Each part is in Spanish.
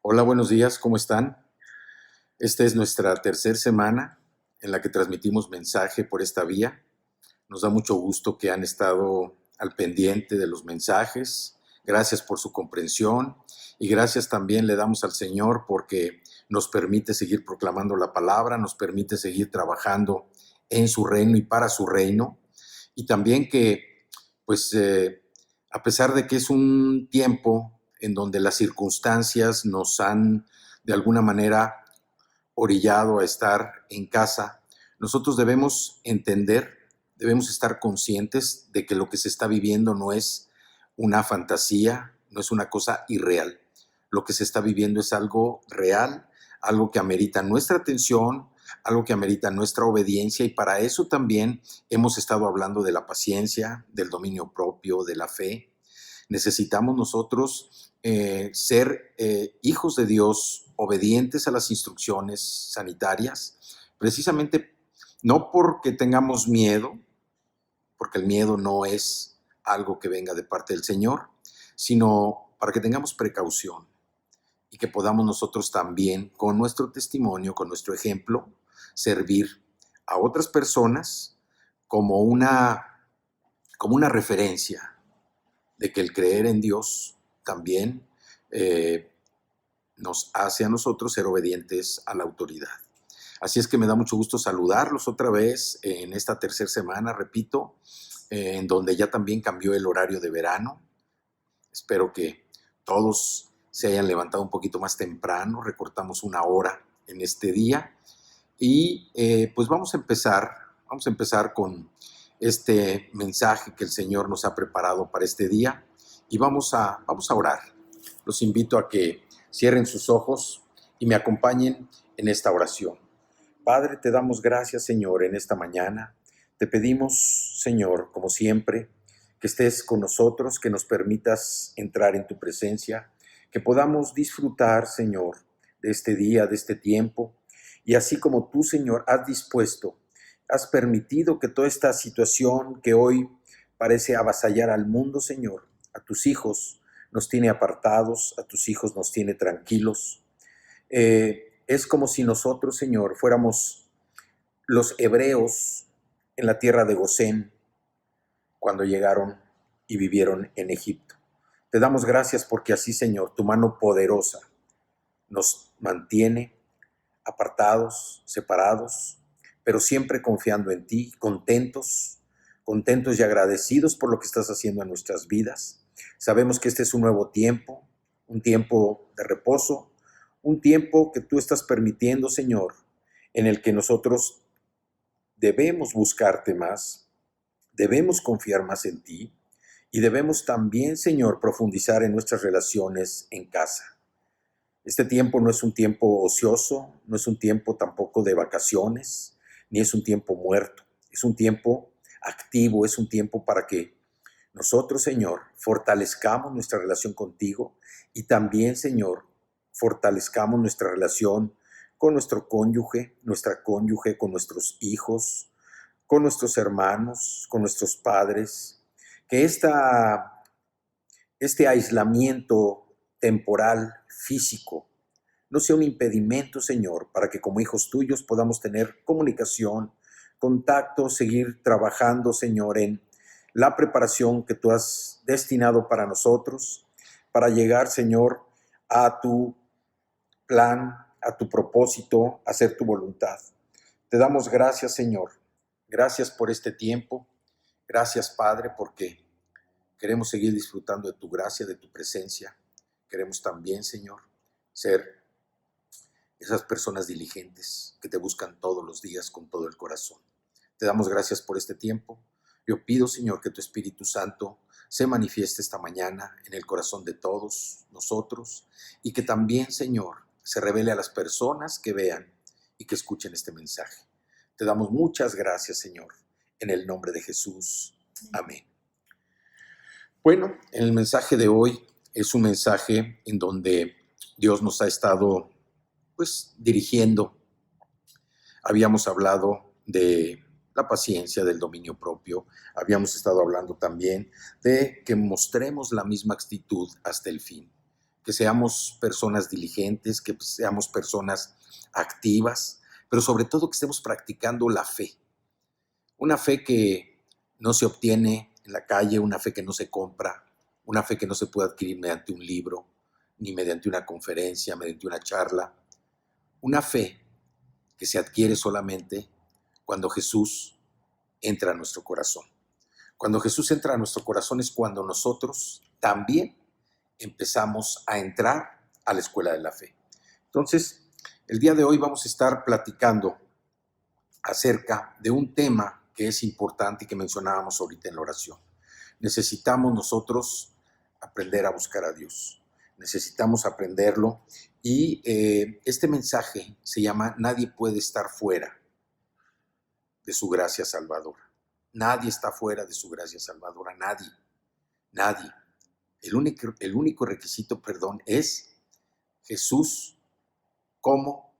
Hola, buenos días, ¿cómo están? Esta es nuestra tercera semana en la que transmitimos mensaje por esta vía. Nos da mucho gusto que han estado al pendiente de los mensajes. Gracias por su comprensión y gracias también le damos al Señor porque nos permite seguir proclamando la palabra, nos permite seguir trabajando en su reino y para su reino. Y también que, pues, a pesar de que es un tiempo en donde las circunstancias nos han de alguna manera orillado a estar en casa, nosotros debemos entender, debemos estar conscientes de que lo que se está viviendo no es una fantasía, no es una cosa irreal. Lo que se está viviendo es algo real, algo que amerita nuestra atención, algo que amerita nuestra obediencia y para eso también hemos estado hablando de la paciencia, del dominio propio, de la fe. Necesitamos nosotros ser hijos de Dios, obedientes a las instrucciones sanitarias, precisamente no porque tengamos miedo, porque el miedo no es algo que venga de parte del Señor, sino para que tengamos precaución y que podamos nosotros también, con nuestro testimonio, con nuestro ejemplo, servir a otras personas como una referencia de que el creer en Dios también eh, nos hace a nosotros ser obedientes a la autoridad. Así es que me da mucho gusto saludarlos otra vez en esta tercera semana, repito, en donde ya también cambió el horario de verano. Espero que todos se hayan levantado un poquito más temprano, recortamos una hora en este día y pues vamos a empezar con este mensaje que el Señor nos ha preparado para este día y vamos a orar. Los invito a que cierren sus ojos y me acompañen en esta oración. Padre, te damos gracias, Señor, en esta mañana. Te pedimos, Señor, como siempre, que estés con nosotros, que nos permitas entrar en tu presencia, que podamos disfrutar, Señor, de este día, de este tiempo. Y así como tú, Señor, has dispuesto, has permitido que toda esta situación que hoy parece avasallar al mundo, Señor, a tus hijos nos tiene apartados, a tus hijos nos tiene tranquilos. Es como si nosotros, Señor, fuéramos los hebreos en la tierra de Gosén cuando llegaron y vivieron en Egipto. Te damos gracias porque así, Señor, tu mano poderosa nos mantiene apartados, separados, pero siempre confiando en ti, contentos y agradecidos por lo que estás haciendo en nuestras vidas. Sabemos que este es un tiempo de reposo, un tiempo que tú estás permitiendo, Señor, en el que nosotros debemos buscarte más, debemos confiar más en ti y debemos también, Señor, profundizar en nuestras relaciones en casa. Este tiempo no es un tiempo ocioso, no es un tiempo tampoco de vacaciones, ni es un tiempo muerto. Es un tiempo activo, es un tiempo para que nosotros, Señor, fortalezcamos nuestra relación contigo y también, Señor, fortalezcamos nuestra relación con nuestro cónyuge, nuestra cónyuge, con nuestros hijos, con nuestros hermanos, con nuestros padres. Que este aislamiento temporal, físico, no sea un impedimento, Señor, para que como hijos tuyos podamos tener comunicación, contacto, seguir trabajando, Señor, en la preparación que tú has destinado para nosotros, para llegar, Señor, a tu plan, a tu propósito, a hacer tu voluntad. Te damos gracias, Señor. Gracias por este tiempo. Gracias, Padre, porque queremos seguir disfrutando de tu gracia, de tu presencia. Queremos también, Señor, ser esas personas diligentes que te buscan todos los días con todo el corazón. Te damos gracias por este tiempo. Yo pido, Señor, que tu Espíritu Santo se manifieste esta mañana en el corazón de todos nosotros y que también, Señor, se revele a las personas que vean y que escuchen este mensaje. Te damos muchas gracias, Señor, en el nombre de Jesús. Amén. Bueno, el mensaje de hoy es un mensaje en donde Dios nos ha estado pues dirigiendo. Habíamos hablado de la paciencia, del dominio propio, habíamos estado hablando también de que mostremos la misma actitud hasta el fin. que seamos personas diligentes, que seamos personas activas, pero sobre todo que estemos practicando la fe. Una fe que no se obtiene en la calle, una fe que no se compra, una fe que no se puede adquirir mediante un libro, ni mediante una conferencia, mediante una charla. Una fe que se adquiere solamente cuando Jesús entra a nuestro corazón. Cuando Jesús entra a nuestro corazón es cuando nosotros también empezamos a entrar a la escuela de la fe. Entonces, el día de hoy vamos a estar platicando acerca de un tema que es importante y que mencionábamos ahorita en la oración. Necesitamos nosotros aprender a buscar a Dios. Necesitamos aprenderlo y este mensaje se llama Nadie puede estar fuera de su gracia salvadora. Nadie está fuera de su gracia salvadora, nadie, nadie. El único requisito, es Jesús como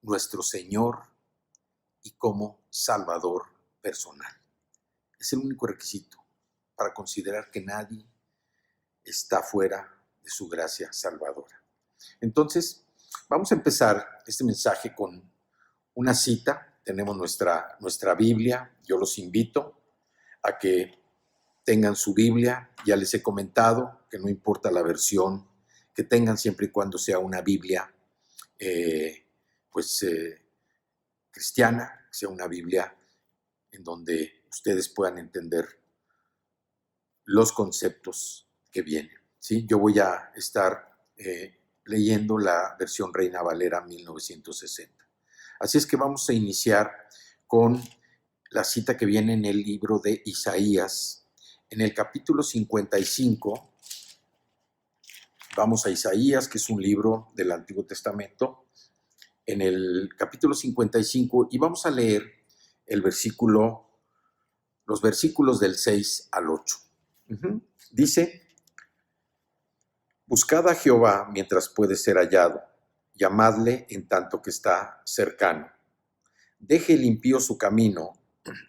nuestro Señor y como Salvador personal. Es el único requisito para considerar que nadie está fuera de su gracia salvadora. Entonces, vamos a empezar este mensaje con una cita. Tenemos nuestra Biblia. Yo los invito a que tengan su Biblia. Ya les he comentado que no importa la versión que tengan, siempre y cuando sea una Biblia cristiana, sea una Biblia en donde ustedes puedan entender los conceptos que vienen, ¿sí? Yo voy a estar leyendo la versión Reina Valera 1960. Así es que vamos a iniciar con la cita que viene en el libro de Isaías, en el capítulo 55. Vamos a Isaías, que es un libro del Antiguo Testamento, en el capítulo 55, y vamos a leer los versículos del 6 al 8. Dice: Buscad a Jehová mientras puede ser hallado, llamadle en tanto que está cercano. Deje el impío su camino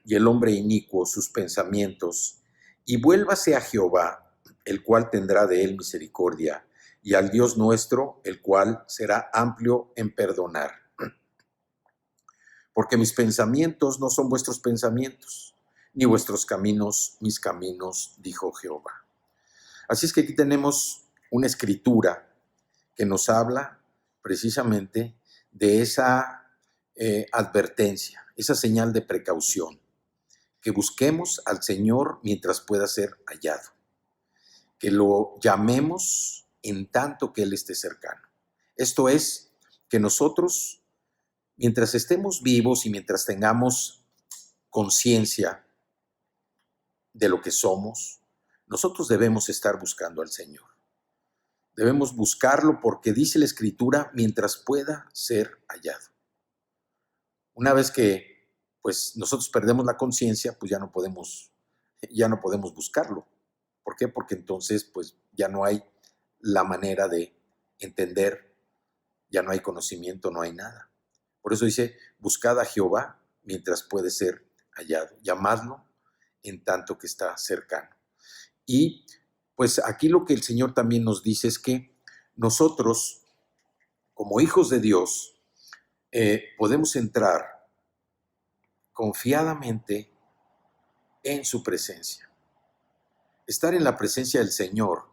y el hombre inicuo sus pensamientos, y vuélvase a Jehová, el cual tendrá de él misericordia, y al Dios nuestro, el cual será amplio en perdonar. Porque mis pensamientos no son vuestros pensamientos, ni vuestros caminos mis caminos, dijo Jehová. Así es que aquí tenemos una escritura que nos habla precisamente de esa advertencia, esa señal de precaución, que busquemos al Señor mientras pueda ser hallado, que lo llamemos en tanto que Él esté cercano. Esto es, que nosotros, mientras estemos vivos y mientras tengamos conciencia de lo que somos, nosotros debemos estar buscando al Señor. Debemos buscarlo porque dice la Escritura, mientras pueda ser hallado. Una vez que nosotros perdemos la conciencia, ya no podemos buscarlo. ¿Por qué? Porque entonces ya no hay la manera de entender, ya no hay conocimiento, no hay nada. Por eso dice: buscad a Jehová mientras puede ser hallado, llamadlo en tanto que está cercano. Y aquí lo que el Señor también nos dice es que nosotros, como hijos de Dios, podemos entrar confiadamente en su presencia. Estar en la presencia del Señor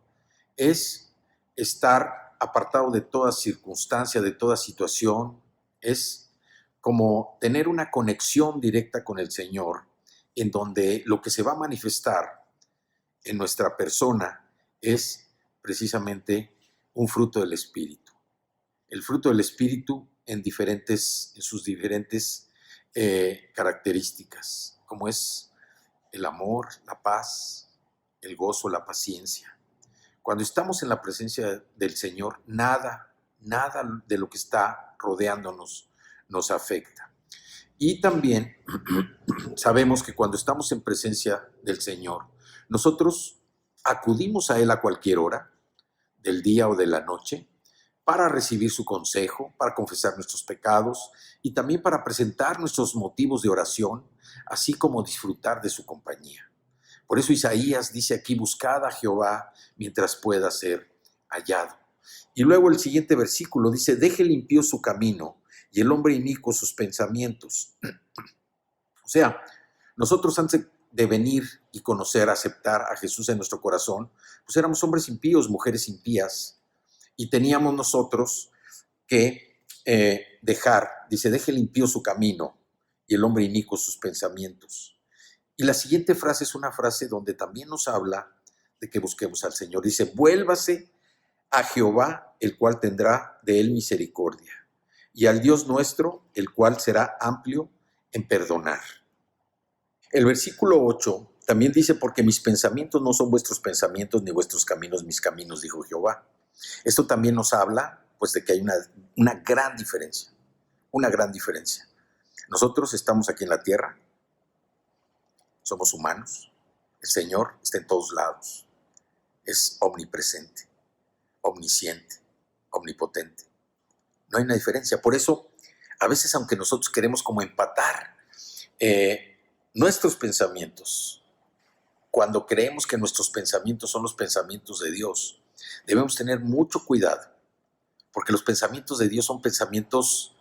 es estar apartado de toda circunstancia, de toda situación. Es como tener una conexión directa con el Señor, en donde lo que se va a manifestar en nuestra persona es precisamente un fruto del Espíritu. El fruto del Espíritu en sus diferentes características, como es el amor, la paz, el gozo, la paciencia. Cuando estamos en la presencia del Señor, nada de lo que está rodeándonos nos afecta. Y también sabemos que cuando estamos en presencia del Señor, nosotros acudimos a Él a cualquier hora, del día o de la noche, para recibir su consejo, para confesar nuestros pecados y también para presentar nuestros motivos de oración, así como disfrutar de su compañía. Por eso Isaías dice aquí: buscad a Jehová mientras pueda ser hallado. Y luego el siguiente versículo dice, deje el impío su camino y el hombre inicuo sus pensamientos. O sea, nosotros antes de venir y conocer, aceptar a Jesús en nuestro corazón, pues éramos hombres impíos, mujeres impías, y teníamos nosotros que dejar, dice, deje el impío su camino y el hombre inicuo sus pensamientos. Y la siguiente frase es una frase donde también nos habla de que busquemos al Señor. Dice, vuélvase a Jehová, el cual tendrá de él misericordia, y al Dios nuestro, el cual será amplio en perdonar. El versículo 8 también dice, porque mis pensamientos no son vuestros pensamientos, ni vuestros caminos mis caminos, dijo Jehová. Esto también nos habla, pues, de que hay una gran diferencia, una gran diferencia. Nosotros estamos aquí en la tierra, somos humanos, el Señor está en todos lados, es omnipresente, omnisciente, omnipotente. No hay una diferencia. Por eso, a veces, aunque nosotros queremos como empatar nuestros pensamientos, cuando creemos que nuestros pensamientos son los pensamientos de Dios, debemos tener mucho cuidado, porque los pensamientos de Dios son pensamientos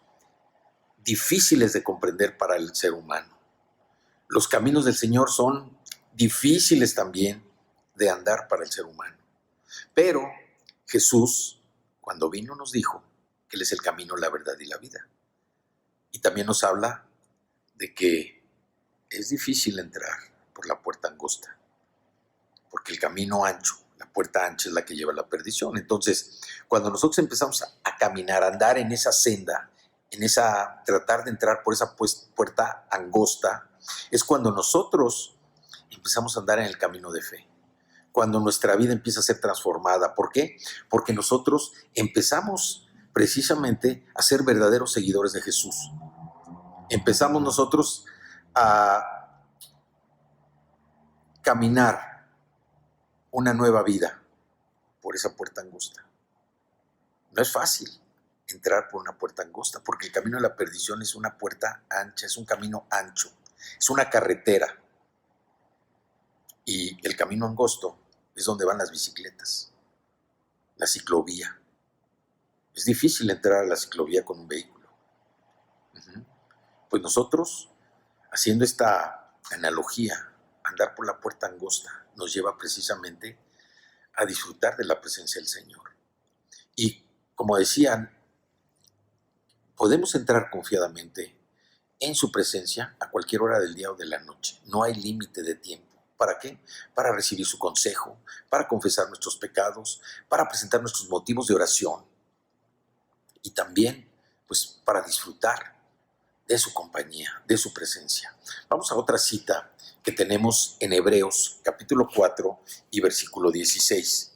difíciles de comprender para el ser humano. Los caminos del Señor son difíciles también de andar para el ser humano. Pero Jesús, cuando vino, nos dijo que Él es el camino, la verdad y la vida. Y también nos habla de que es difícil entrar por la puerta angosta, porque el camino ancho, la puerta ancha es la que lleva a la perdición. Entonces, cuando nosotros empezamos a caminar, a andar en esa senda, tratar de entrar por esa puerta angosta, es cuando nosotros empezamos a andar en el camino de fe, cuando nuestra vida empieza a ser transformada. ¿Por qué? Porque nosotros empezamos precisamente a ser verdaderos seguidores de Jesús. Empezamos nosotros a caminar una nueva vida por esa puerta angosta. No es fácil entrar por una puerta angosta, porque el camino de la perdición es una puerta ancha, es un camino ancho, es una carretera. Y el camino angosto es donde van las bicicletas, la ciclovía. Es difícil entrar a la ciclovía con un vehículo. Pues nosotros, haciendo esta analogía, andar por la puerta angosta nos lleva precisamente a disfrutar de la presencia del Señor. Y como decían, podemos entrar confiadamente en su presencia a cualquier hora del día o de la noche. No hay límite de tiempo. ¿Para qué? Para recibir su consejo, para confesar nuestros pecados, para presentar nuestros motivos de oración y también, pues, para disfrutar de su compañía, de su presencia. Vamos a otra cita que tenemos en Hebreos, capítulo 4 y versículo 16.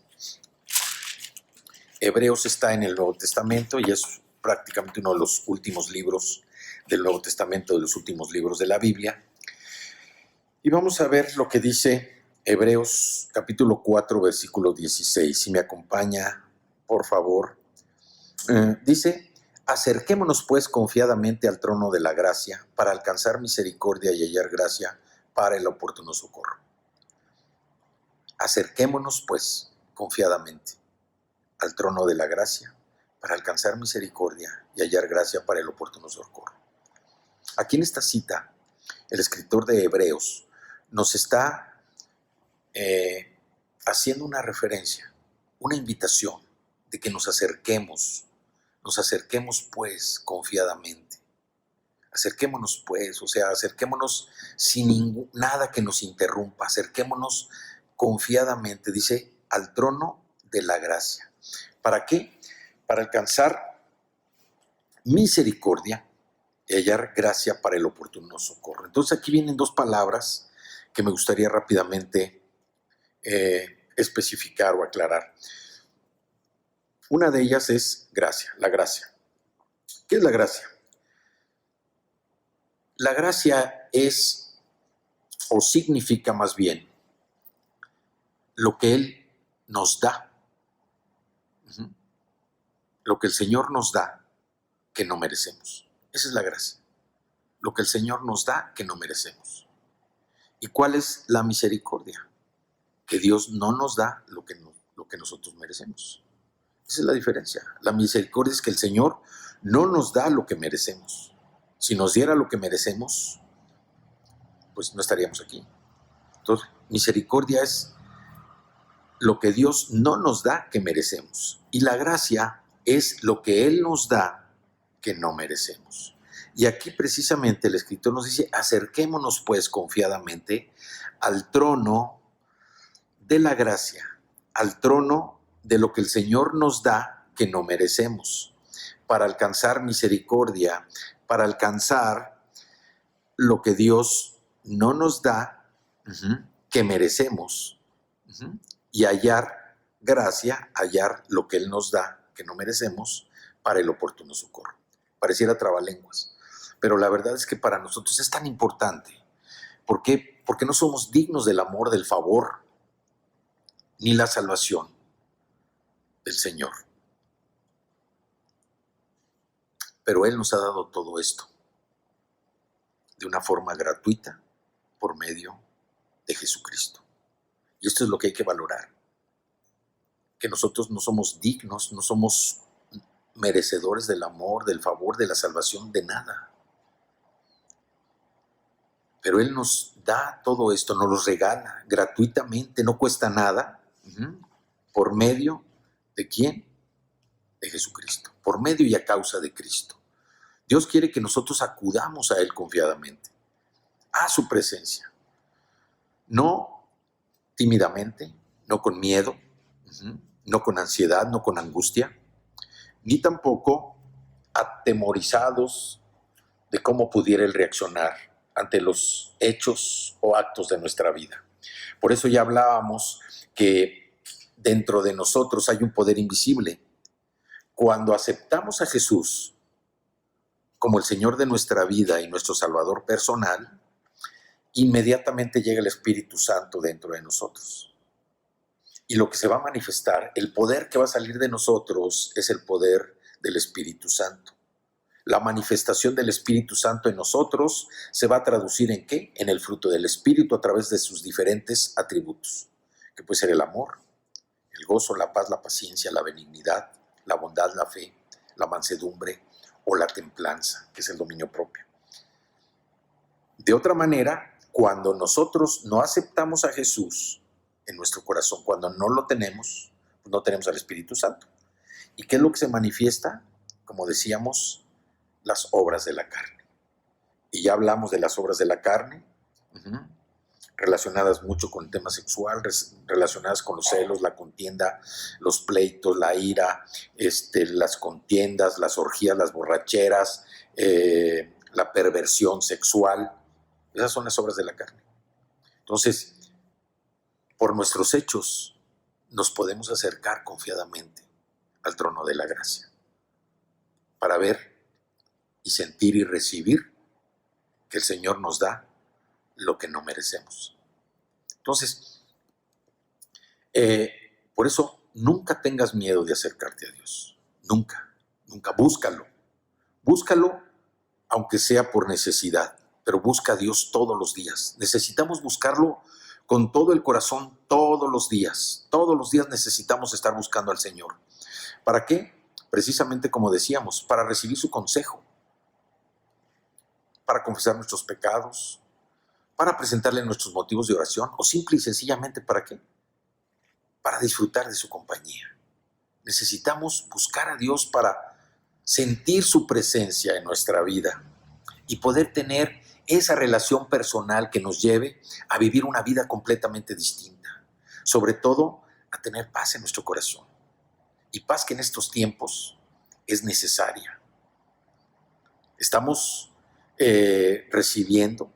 Hebreos está en el Nuevo Testamento y es prácticamente uno de los últimos libros del Nuevo Testamento, de los últimos libros de la Biblia. Y vamos a ver lo que dice Hebreos capítulo 4, versículo 16. Si me acompaña, por favor. Dice, acerquémonos pues confiadamente al trono de la gracia para alcanzar misericordia y hallar gracia para el oportuno socorro. Acerquémonos pues confiadamente al trono de la gracia para alcanzar misericordia y hallar gracia para el oportuno socorro. Aquí en esta cita, el escritor de Hebreos nos está haciendo una referencia, una invitación de que nos acerquemos pues confiadamente. Acerquémonos pues, o sea, acerquémonos sin nada que nos interrumpa, acerquémonos confiadamente, dice, al trono de la gracia. ¿Para qué? Para alcanzar misericordia y hallar gracia para el oportuno socorro. Entonces aquí vienen dos palabras que me gustaría rápidamente especificar o aclarar. Una de ellas es gracia, la gracia. ¿Qué es la gracia? La gracia es, o significa más bien, lo que Él nos da, lo que el Señor nos da que no merecemos. Esa es la gracia, lo que el Señor nos da que no merecemos. ¿Y cuál es la misericordia? Que Dios no nos da lo que nosotros merecemos. Esa es la diferencia. La misericordia es que el Señor no nos da lo que merecemos. Si nos diera lo que merecemos, pues no estaríamos aquí. Entonces, misericordia es lo que Dios no nos da que merecemos. Y la gracia es lo que Él nos da que no merecemos. Y aquí precisamente el escritor nos dice, acerquémonos pues confiadamente al trono de la gracia, al trono de lo que el Señor nos da que no merecemos, para alcanzar misericordia, para alcanzar lo que Dios no nos da que merecemos, y hallar gracia, hallar lo que Él nos da que no merecemos para el oportuno socorro. Pareciera trabalenguas, pero la verdad es que para nosotros es tan importante. ¿Por qué? Porque no somos dignos del amor, del favor, ni la salvación del Señor. Pero Él nos ha dado todo esto de una forma gratuita por medio de Jesucristo. Y esto es lo que hay que valorar. Que nosotros no somos dignos, no somos merecedores del amor, del favor, de la salvación, de nada. Pero Él nos da todo esto, nos lo regala gratuitamente, no cuesta nada. ¿Por medio de quién? De Jesucristo. Por medio y a causa de Cristo. Dios quiere que nosotros acudamos a Él confiadamente, a su presencia. No tímidamente, no con miedo, no con ansiedad, no con angustia, ni tampoco atemorizados de cómo pudiera Él reaccionar ante los hechos o actos de nuestra vida. Por eso ya hablábamos que dentro de nosotros hay un poder invisible. Cuando aceptamos a Jesús como el Señor de nuestra vida y nuestro Salvador personal, inmediatamente llega el Espíritu Santo dentro de nosotros. Y lo que se va a manifestar, el poder que va a salir de nosotros, es el poder del Espíritu Santo. La manifestación del Espíritu Santo en nosotros se va a traducir ¿en qué? En el fruto del Espíritu a través de sus diferentes atributos, que puede ser el amor, el gozo, la paz, la paciencia, la benignidad, la bondad, la fe, la mansedumbre o la templanza, que es el dominio propio. De otra manera, cuando nosotros no aceptamos a Jesús en nuestro corazón, cuando no lo tenemos, pues no tenemos al Espíritu Santo. ¿Y qué es lo que se manifiesta? Como decíamos, las obras de la carne. Y ya hablamos de las obras de la carne, relacionadas mucho con el tema sexual, relacionadas con los celos, la contienda, los pleitos, la ira, las contiendas, las orgías, las borracheras, la perversión sexual. Esas son las obras de la carne. Entonces, por nuestros hechos nos podemos acercar confiadamente al trono de la gracia para ver y sentir y recibir que el Señor nos da lo que no merecemos. Entonces, por eso nunca tengas miedo de acercarte a Dios. Nunca, nunca. Búscalo. Búscalo aunque sea por necesidad, pero busca a Dios todos los días. Necesitamos buscarlo con todo el corazón todos los días. Todos los días necesitamos estar buscando al Señor. ¿Para qué? Precisamente como decíamos, para recibir su consejo, para confesar nuestros pecados, para presentarle nuestros motivos de oración, o simple y sencillamente ¿para qué? Para disfrutar de su compañía. Necesitamos buscar a Dios para sentir su presencia en nuestra vida y poder tener esa relación personal que nos lleve a vivir una vida completamente distinta. Sobre todo, a tener paz en nuestro corazón. Y paz que en estos tiempos es necesaria. Estamos recibiendo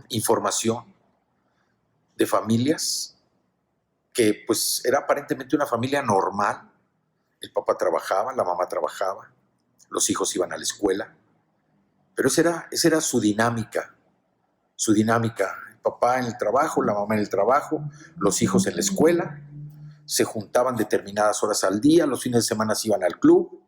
información de familias que pues era aparentemente una familia normal. El papá trabajaba, la mamá trabajaba, los hijos iban a la escuela, pero esa era su dinámica, el papá en el trabajo, la mamá en el trabajo, los hijos en la escuela, se juntaban determinadas horas al día, los fines de semana se iban al club,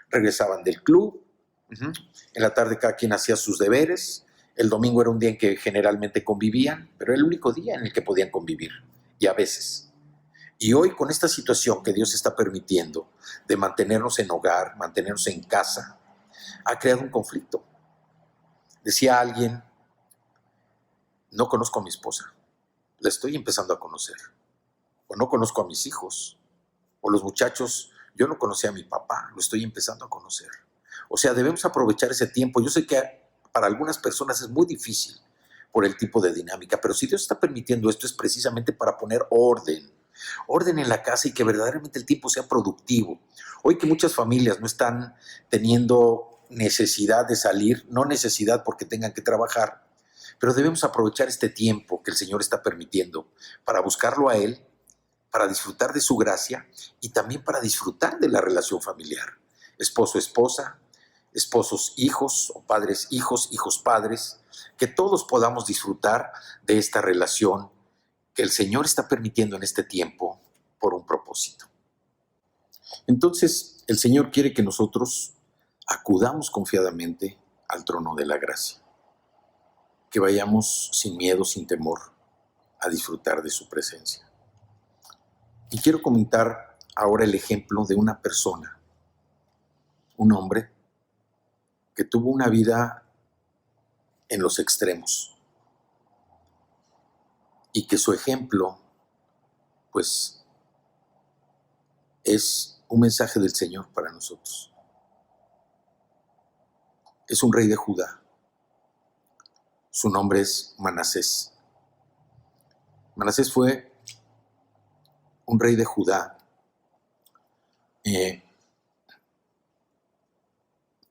regresaban del club, en la tarde cada quien hacía sus deberes, el domingo era un día en que generalmente convivían, pero era el único día en el que podían convivir, y a veces. Y hoy con esta situación que Dios está permitiendo de mantenernos en hogar, mantenernos en casa, ha creado un conflicto. Decía alguien, no conozco a mi esposa, la estoy empezando a conocer. O no conozco a mis hijos. O los muchachos, yo no conocía a mi papá, lo estoy empezando a conocer. O sea, debemos aprovechar ese tiempo. Yo sé que para algunas personas es muy difícil por el tipo de dinámica, pero si Dios está permitiendo esto es precisamente para poner orden en la casa y que verdaderamente el tiempo sea productivo. Hoy que muchas familias no están teniendo necesidad de salir, no necesidad porque tengan que trabajar, pero debemos aprovechar este tiempo que el Señor está permitiendo para buscarlo a Él, para disfrutar de su gracia y también para disfrutar de la relación familiar. Esposo, esposa, esposos, hijos, o padres, hijos, hijos, padres, que todos podamos disfrutar de esta relación que el Señor está permitiendo en este tiempo por un propósito. Entonces, el Señor quiere que nosotros acudamos confiadamente al trono de la gracia, que vayamos sin miedo, sin temor, a disfrutar de su presencia. Y quiero comentar ahora el ejemplo de una persona, un hombre, que tuvo una vida en los extremos y que su ejemplo, pues, es un mensaje del Señor para nosotros. Es un rey de Judá. Su nombre es Manasés. Manasés fue un rey de Judá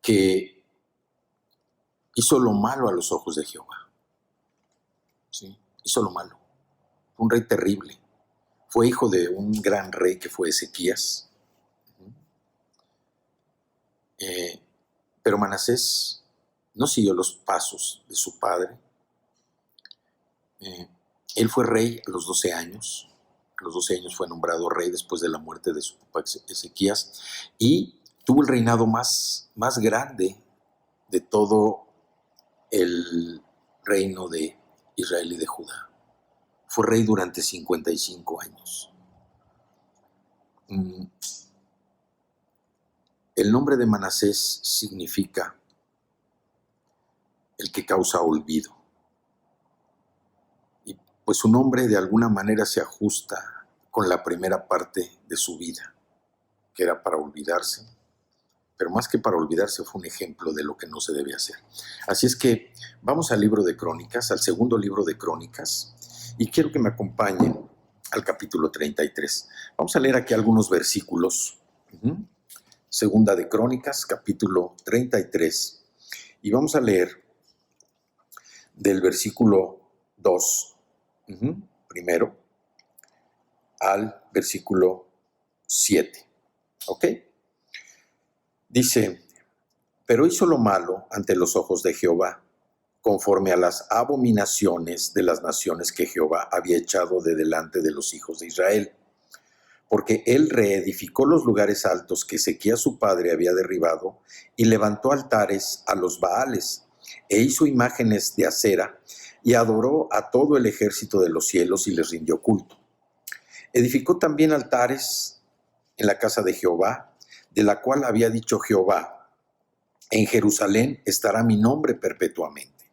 que hizo lo malo a los ojos de Jehová. ¿Sí? Hizo lo malo. Fue un rey terrible. Fue hijo de un gran rey que fue Ezequías. Pero Manasés no siguió los pasos de su padre. Él fue rey a los 12 años. A los 12 años fue nombrado rey después de la muerte de su papá Ezequías. Y tuvo el reinado más grande de todo el reino de Israel y de Judá. Fue rey durante 55 años. El nombre de Manasés significa el que causa olvido. Y pues su nombre de alguna manera se ajusta con la primera parte de su vida, que era para olvidarse. Pero más que para olvidarse, fue un ejemplo de lo que no se debe hacer. Así es que vamos al libro de Crónicas, al segundo libro de Crónicas, y quiero que me acompañen al capítulo 33. Vamos a leer aquí algunos versículos. Segunda de Crónicas, capítulo 33. Y vamos a leer del versículo 2, primero, al versículo 7. ¿Ok? Dice, pero hizo lo malo ante los ojos de Jehová, conforme a las abominaciones de las naciones que Jehová había echado de delante de los hijos de Israel. Porque él reedificó los lugares altos que Ezequías su padre había derribado y levantó altares a los Baales e hizo imágenes de acera y adoró a todo el ejército de los cielos y les rindió culto. Edificó también altares en la casa de Jehová, de la cual había dicho Jehová, en Jerusalén estará mi nombre perpetuamente.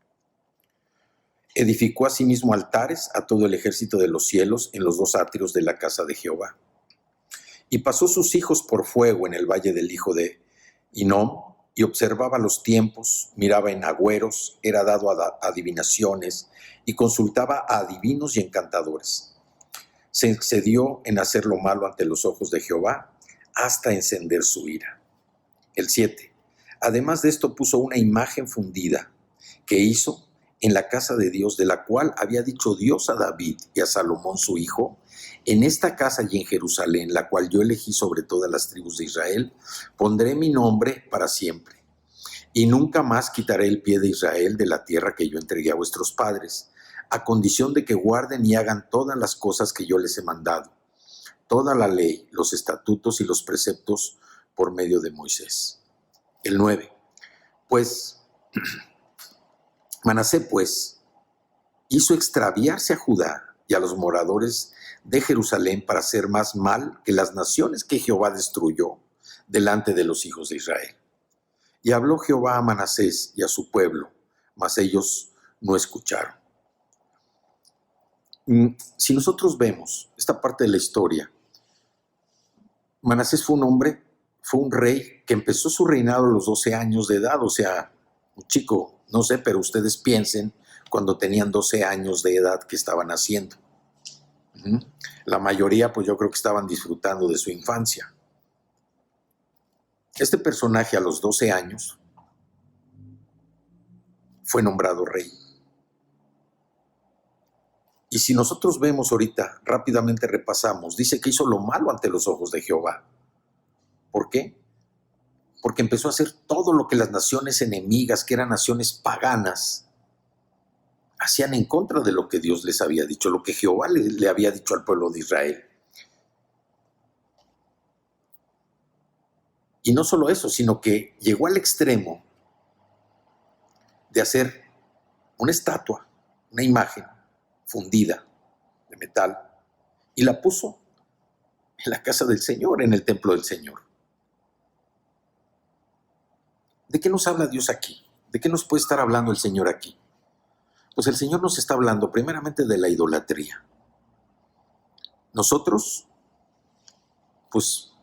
Edificó asimismo altares a todo el ejército de los cielos en los dos atrios de la casa de Jehová. Y pasó sus hijos por fuego en el valle del hijo de Hinnom, y observaba los tiempos, miraba en agüeros, era dado a adivinaciones, y consultaba a adivinos y encantadores. Se excedió en hacer lo malo ante los ojos de Jehová, hasta encender su ira. El 7. Además de esto puso una imagen fundida, que hizo en la casa de Dios, de la cual había dicho Dios a David y a Salomón su hijo, en esta casa y en Jerusalén, la cual yo elegí sobre todas las tribus de Israel, pondré mi nombre para siempre. Y nunca más quitaré el pie de Israel de la tierra que yo entregué a vuestros padres, a condición de que guarden y hagan todas las cosas que yo les he mandado, toda la ley, los estatutos y los preceptos por medio de Moisés. El 9. Manasés, pues, hizo extraviarse a Judá y a los moradores de Jerusalén para hacer más mal que las naciones que Jehová destruyó delante de los hijos de Israel. Y habló Jehová a Manasés y a su pueblo, mas ellos no escucharon. Si nosotros vemos esta parte de la historia, Manasés fue un rey que empezó su reinado a los 12 años de edad, o sea, un chico, no sé, pero ustedes piensen cuando tenían 12 años de edad que estaban haciendo. La mayoría, pues yo creo que estaban disfrutando de su infancia. Este personaje a los 12 años fue nombrado rey. Y si nosotros vemos ahorita, rápidamente repasamos, dice que hizo lo malo ante los ojos de Jehová. ¿Por qué? Porque empezó a hacer todo lo que las naciones enemigas, que eran naciones paganas, hacían en contra de lo que Dios les había dicho, lo que Jehová le había dicho al pueblo de Israel. Y no solo eso, sino que llegó al extremo de hacer una estatua, una imagen fundida de metal, y la puso en la casa del Señor, en el templo del Señor. ¿De qué nos habla Dios aquí? ¿De qué nos puede estar hablando el Señor aquí? Pues el Señor nos está hablando primeramente de la idolatría. Nosotros, pues,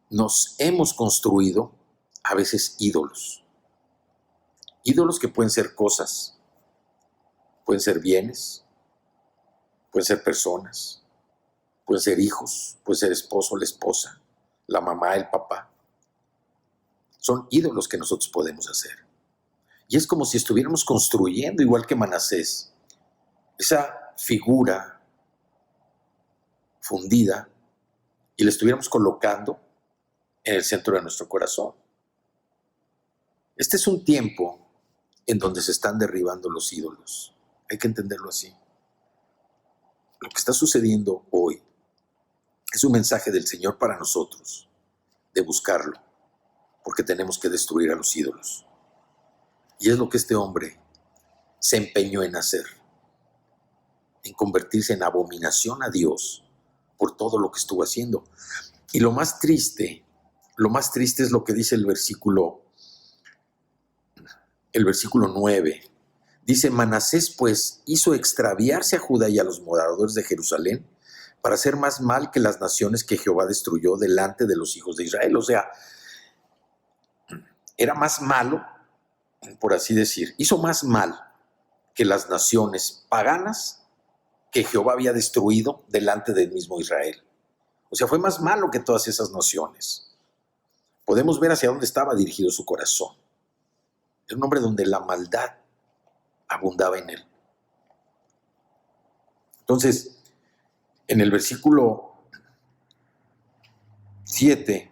nos hemos construido a veces ídolos. Ídolos que pueden ser cosas, pueden ser bienes, pueden ser personas, pueden ser hijos, puede ser esposo, la esposa, la mamá, el papá. Son ídolos que nosotros podemos hacer. Y es como si estuviéramos construyendo, igual que Manasés, esa figura fundida y la estuviéramos colocando en el centro de nuestro corazón. Este es un tiempo en donde se están derribando los ídolos. Hay que entenderlo así. Lo que está sucediendo hoy es un mensaje del Señor para nosotros, de buscarlo, porque tenemos que destruir a los ídolos. Y es lo que este hombre se empeñó en hacer, en convertirse en abominación a Dios por todo lo que estuvo haciendo. Y lo más triste es lo que dice el versículo 9. Dice: Manasés pues hizo extraviarse a Judá y a los moradores de Jerusalén para hacer más mal que las naciones que Jehová destruyó delante de los hijos de Israel. O sea, era más malo, por así decir, hizo más mal que las naciones paganas que Jehová había destruido delante del mismo Israel. O sea, fue más malo que todas esas naciones. Podemos ver hacia dónde estaba dirigido su corazón. Era un hombre donde la maldad abundaba en él. Entonces, en el versículo 7,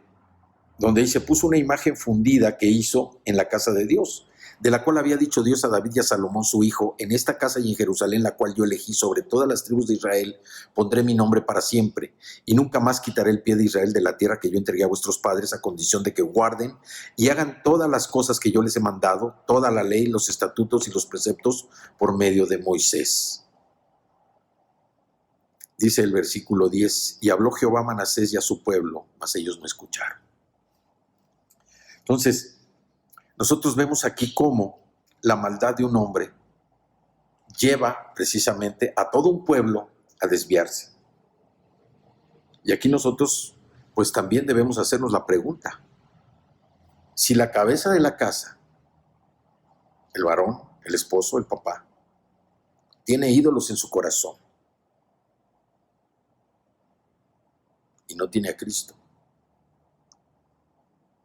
donde dice: puso una imagen fundida que hizo en la casa de Dios, de la cual había dicho Dios a David y a Salomón su hijo: en esta casa y en Jerusalén, la cual yo elegí sobre todas las tribus de Israel, pondré mi nombre para siempre, y nunca más quitaré el pie de Israel de la tierra que yo entregué a vuestros padres, a condición de que guarden y hagan todas las cosas que yo les he mandado, toda la ley, los estatutos y los preceptos por medio de Moisés. Dice el versículo 10, y habló Jehová a Manasés y a su pueblo, mas ellos no escucharon. Entonces, nosotros vemos aquí cómo la maldad de un hombre lleva precisamente a todo un pueblo a desviarse. Y aquí nosotros, pues también debemos hacernos la pregunta: si la cabeza de la casa, el varón, el esposo, el papá, tiene ídolos en su corazón y no tiene a Cristo,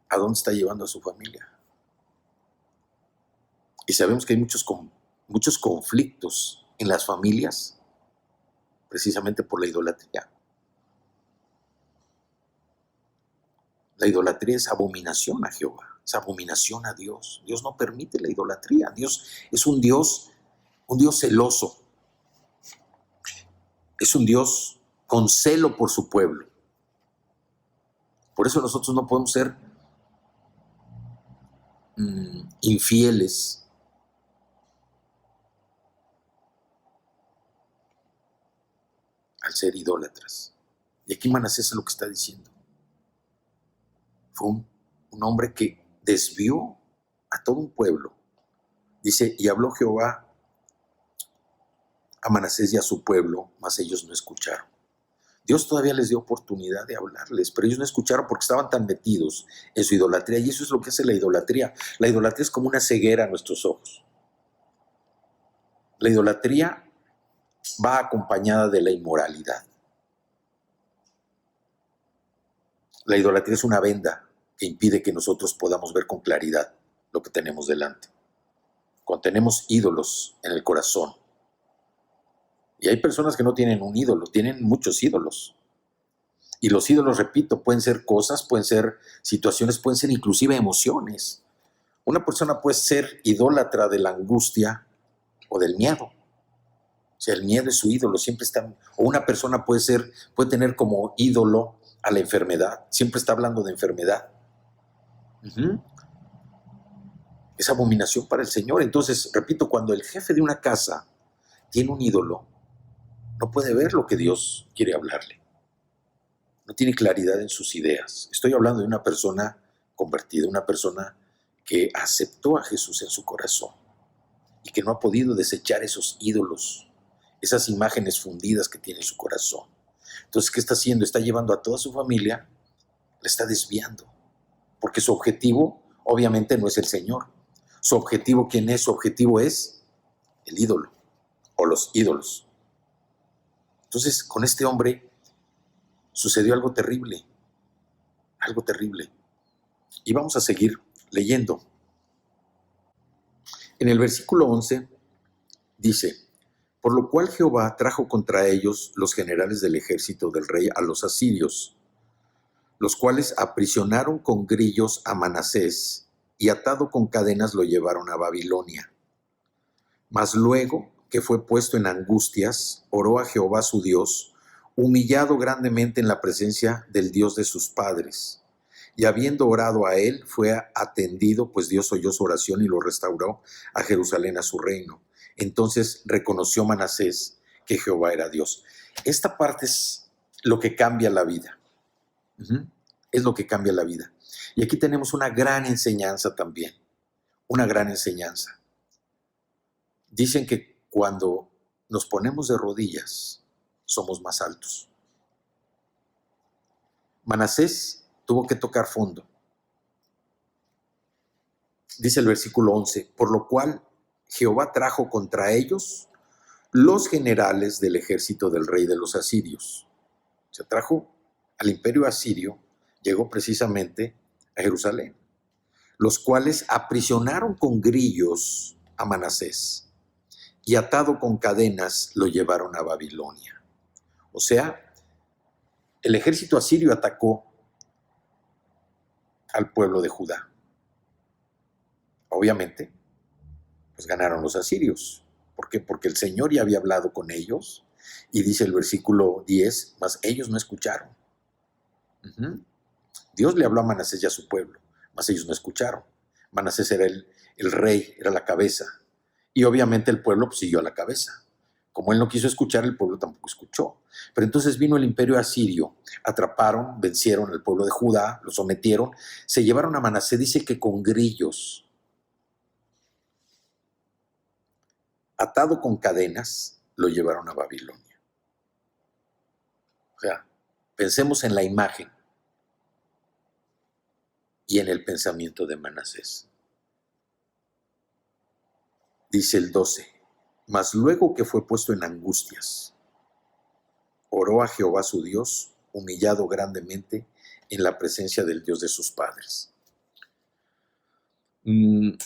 ¿a dónde está llevando a su familia? Y sabemos que hay muchos conflictos en las familias precisamente por la idolatría. La idolatría es abominación a Jehová, es abominación a Dios. Dios no permite la idolatría. Dios es un Dios celoso. Es un Dios con celo por su pueblo. Por eso nosotros no podemos ser infieles al ser idólatras. Y aquí Manasés es lo que está diciendo. Fue un hombre que desvió a todo un pueblo. Dice, y habló Jehová a Manasés y a su pueblo, mas ellos no escucharon. Dios todavía les dio oportunidad de hablarles, pero ellos no escucharon porque estaban tan metidos en su idolatría. Y eso es lo que hace la idolatría. La idolatría es como una ceguera a nuestros ojos. La idolatría va acompañada de la inmoralidad. La idolatría es una venda que impide que nosotros podamos ver con claridad lo que tenemos delante. Cuando tenemos ídolos en el corazón, y hay personas que no tienen un ídolo, tienen muchos ídolos. Y los ídolos, repito, pueden ser cosas, pueden ser situaciones, pueden ser inclusive emociones. Una persona puede ser idólatra de la angustia o del miedo. O sea, el miedo es su ídolo, siempre está. O una persona puede tener como ídolo a la enfermedad, siempre está hablando de enfermedad. Es abominación para el Señor. Entonces, repito, cuando el jefe de una casa tiene un ídolo, no puede ver lo que Dios quiere hablarle. No tiene claridad en sus ideas. Estoy hablando de una persona convertida, una persona que aceptó a Jesús en su corazón y que no ha podido desechar esos ídolos, esas imágenes fundidas que tiene en su corazón. Entonces, ¿qué está haciendo? Está llevando a toda su familia, la está desviando, porque su objetivo obviamente no es el Señor. Su objetivo, ¿quién es? Su objetivo es el ídolo o los ídolos. Entonces, con este hombre sucedió algo terrible, algo terrible. Y vamos a seguir leyendo. En el versículo 11 dice, por lo cual Jehová trajo contra ellos los generales del ejército del rey a los asirios, los cuales aprisionaron con grillos a Manasés y atado con cadenas lo llevaron a Babilonia. Mas luego que fue puesto en angustias, oró a Jehová su Dios, humillado grandemente en la presencia del Dios de sus padres. Y habiendo orado a él, fue atendido, pues Dios oyó su oración y lo restauró a Jerusalén, a su reino. Entonces reconoció Manasés que Jehová era Dios. Esta parte es lo que cambia la vida. Es lo que cambia la vida. Y aquí tenemos una gran enseñanza también. Una gran enseñanza. Dicen que cuando nos ponemos de rodillas, somos más altos. Manasés tuvo que tocar fondo. Dice el versículo 11, por lo cual Jehová trajo contra ellos los generales del ejército del rey de los asirios. Se trajo al imperio asirio, llegó precisamente a Jerusalén, los cuales aprisionaron con grillos a Manasés y atado con cadenas lo llevaron a Babilonia. O sea, el ejército asirio atacó al pueblo de Judá. Obviamente, pues ganaron los asirios. ¿Por qué? Porque el Señor ya había hablado con ellos y dice el versículo 10, mas ellos no escucharon. Dios le habló a Manasés y a su pueblo, mas ellos no escucharon. Manasés era el rey, era la cabeza. Y obviamente el pueblo pues, siguió a la cabeza. Como él no quiso escuchar, el pueblo tampoco escuchó. Pero entonces vino el imperio asirio, atraparon, vencieron al pueblo de Judá, lo sometieron, se llevaron a Manasés, dice que con grillos, atado con cadenas, lo llevaron a Babilonia. O sea, pensemos en la imagen y en el pensamiento de Manasés. Dice el 12, mas luego que fue puesto en angustias, oró a Jehová su Dios, humillado grandemente en la presencia del Dios de sus padres.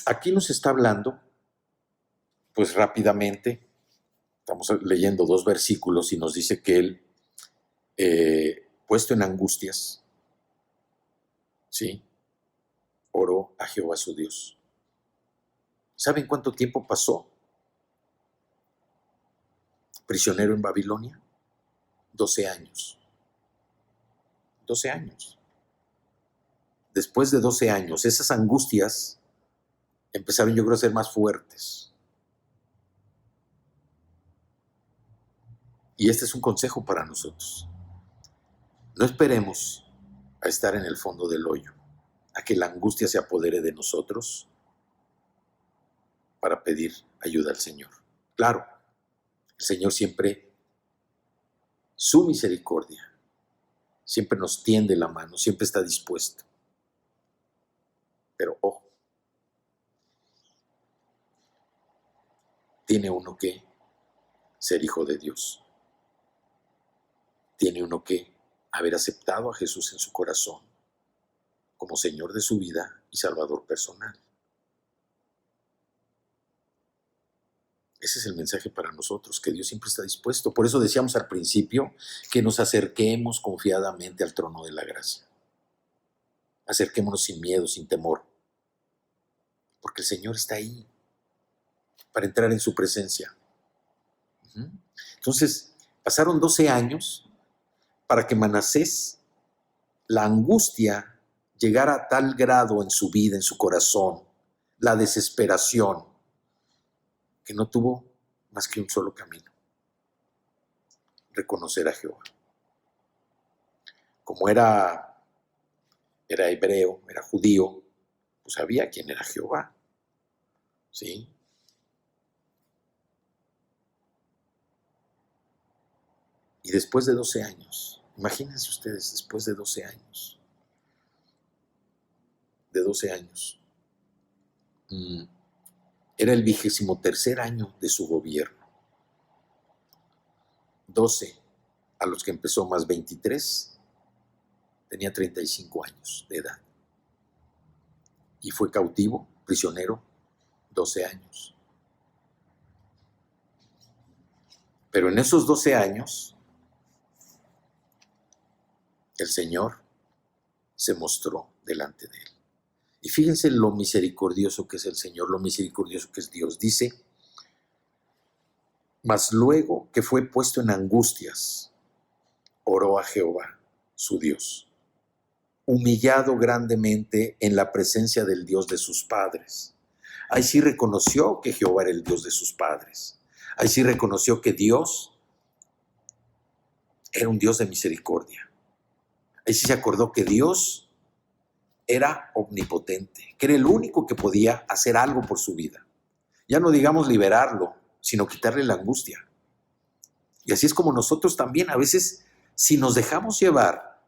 Aquí nos está hablando, pues rápidamente, estamos leyendo 2 versículos y nos dice que él, puesto en angustias, ¿sí?, oró a Jehová su Dios. ¿Saben cuánto tiempo pasó prisionero en Babilonia? 12 años. 12 años. Después de 12 años, esas angustias empezaron, yo creo, a ser más fuertes. Y este es un consejo para nosotros. No esperemos a estar en el fondo del hoyo, a que la angustia se apodere de nosotros para pedir ayuda al Señor. Claro, el Señor siempre, su misericordia, siempre nos tiende la mano, siempre está dispuesto. Pero ojo, tiene uno que ser hijo de Dios. Tiene uno que haber aceptado a Jesús en su corazón como Señor de su vida y Salvador personal. Ese es el mensaje para nosotros, que Dios siempre está dispuesto. Por eso decíamos al principio que nos acerquemos confiadamente al trono de la gracia. Acerquémonos sin miedo, sin temor, porque el Señor está ahí para entrar en su presencia. Entonces, pasaron 12 años para que Manasés, la angustia, llegara a tal grado en su vida, en su corazón, la desesperación, que no tuvo más que un solo camino: reconocer a Jehová. Como era hebreo, era judío, pues sabía quién era Jehová, ¿sí? Y después de 12 años, imagínense ustedes, después de 12 años, era el 23º año de su gobierno. 12 a los que empezó más 23, tenía 35 años de edad. Y fue cautivo, prisionero, 12 años. Pero en esos 12 años, el Señor se mostró delante de él. Y fíjense lo misericordioso que es el Señor, lo misericordioso que es Dios. Dice: mas luego que fue puesto en angustias, oró a Jehová, su Dios, humillado grandemente en la presencia del Dios de sus padres. Ahí sí reconoció que Jehová era el Dios de sus padres. Ahí sí reconoció que Dios era un Dios de misericordia. Ahí sí se acordó que Dios era omnipotente, que era el único que podía hacer algo por su vida. Ya no digamos liberarlo, sino quitarle la angustia. Y así es como nosotros también a veces, si nos dejamos llevar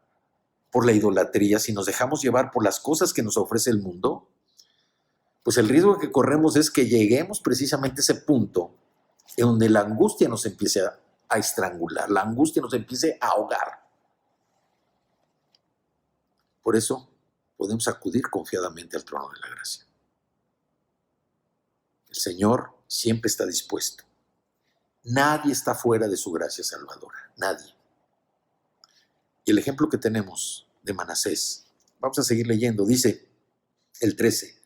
por la idolatría, si nos dejamos llevar por las cosas que nos ofrece el mundo, pues el riesgo que corremos es que lleguemos precisamente a ese punto en donde la angustia nos empiece a estrangular, la angustia nos empiece a ahogar. Por eso podemos acudir confiadamente al trono de la gracia. El Señor siempre está dispuesto. Nadie está fuera de su gracia salvadora, nadie. Y el ejemplo que tenemos de Manasés, vamos a seguir leyendo, dice el 13: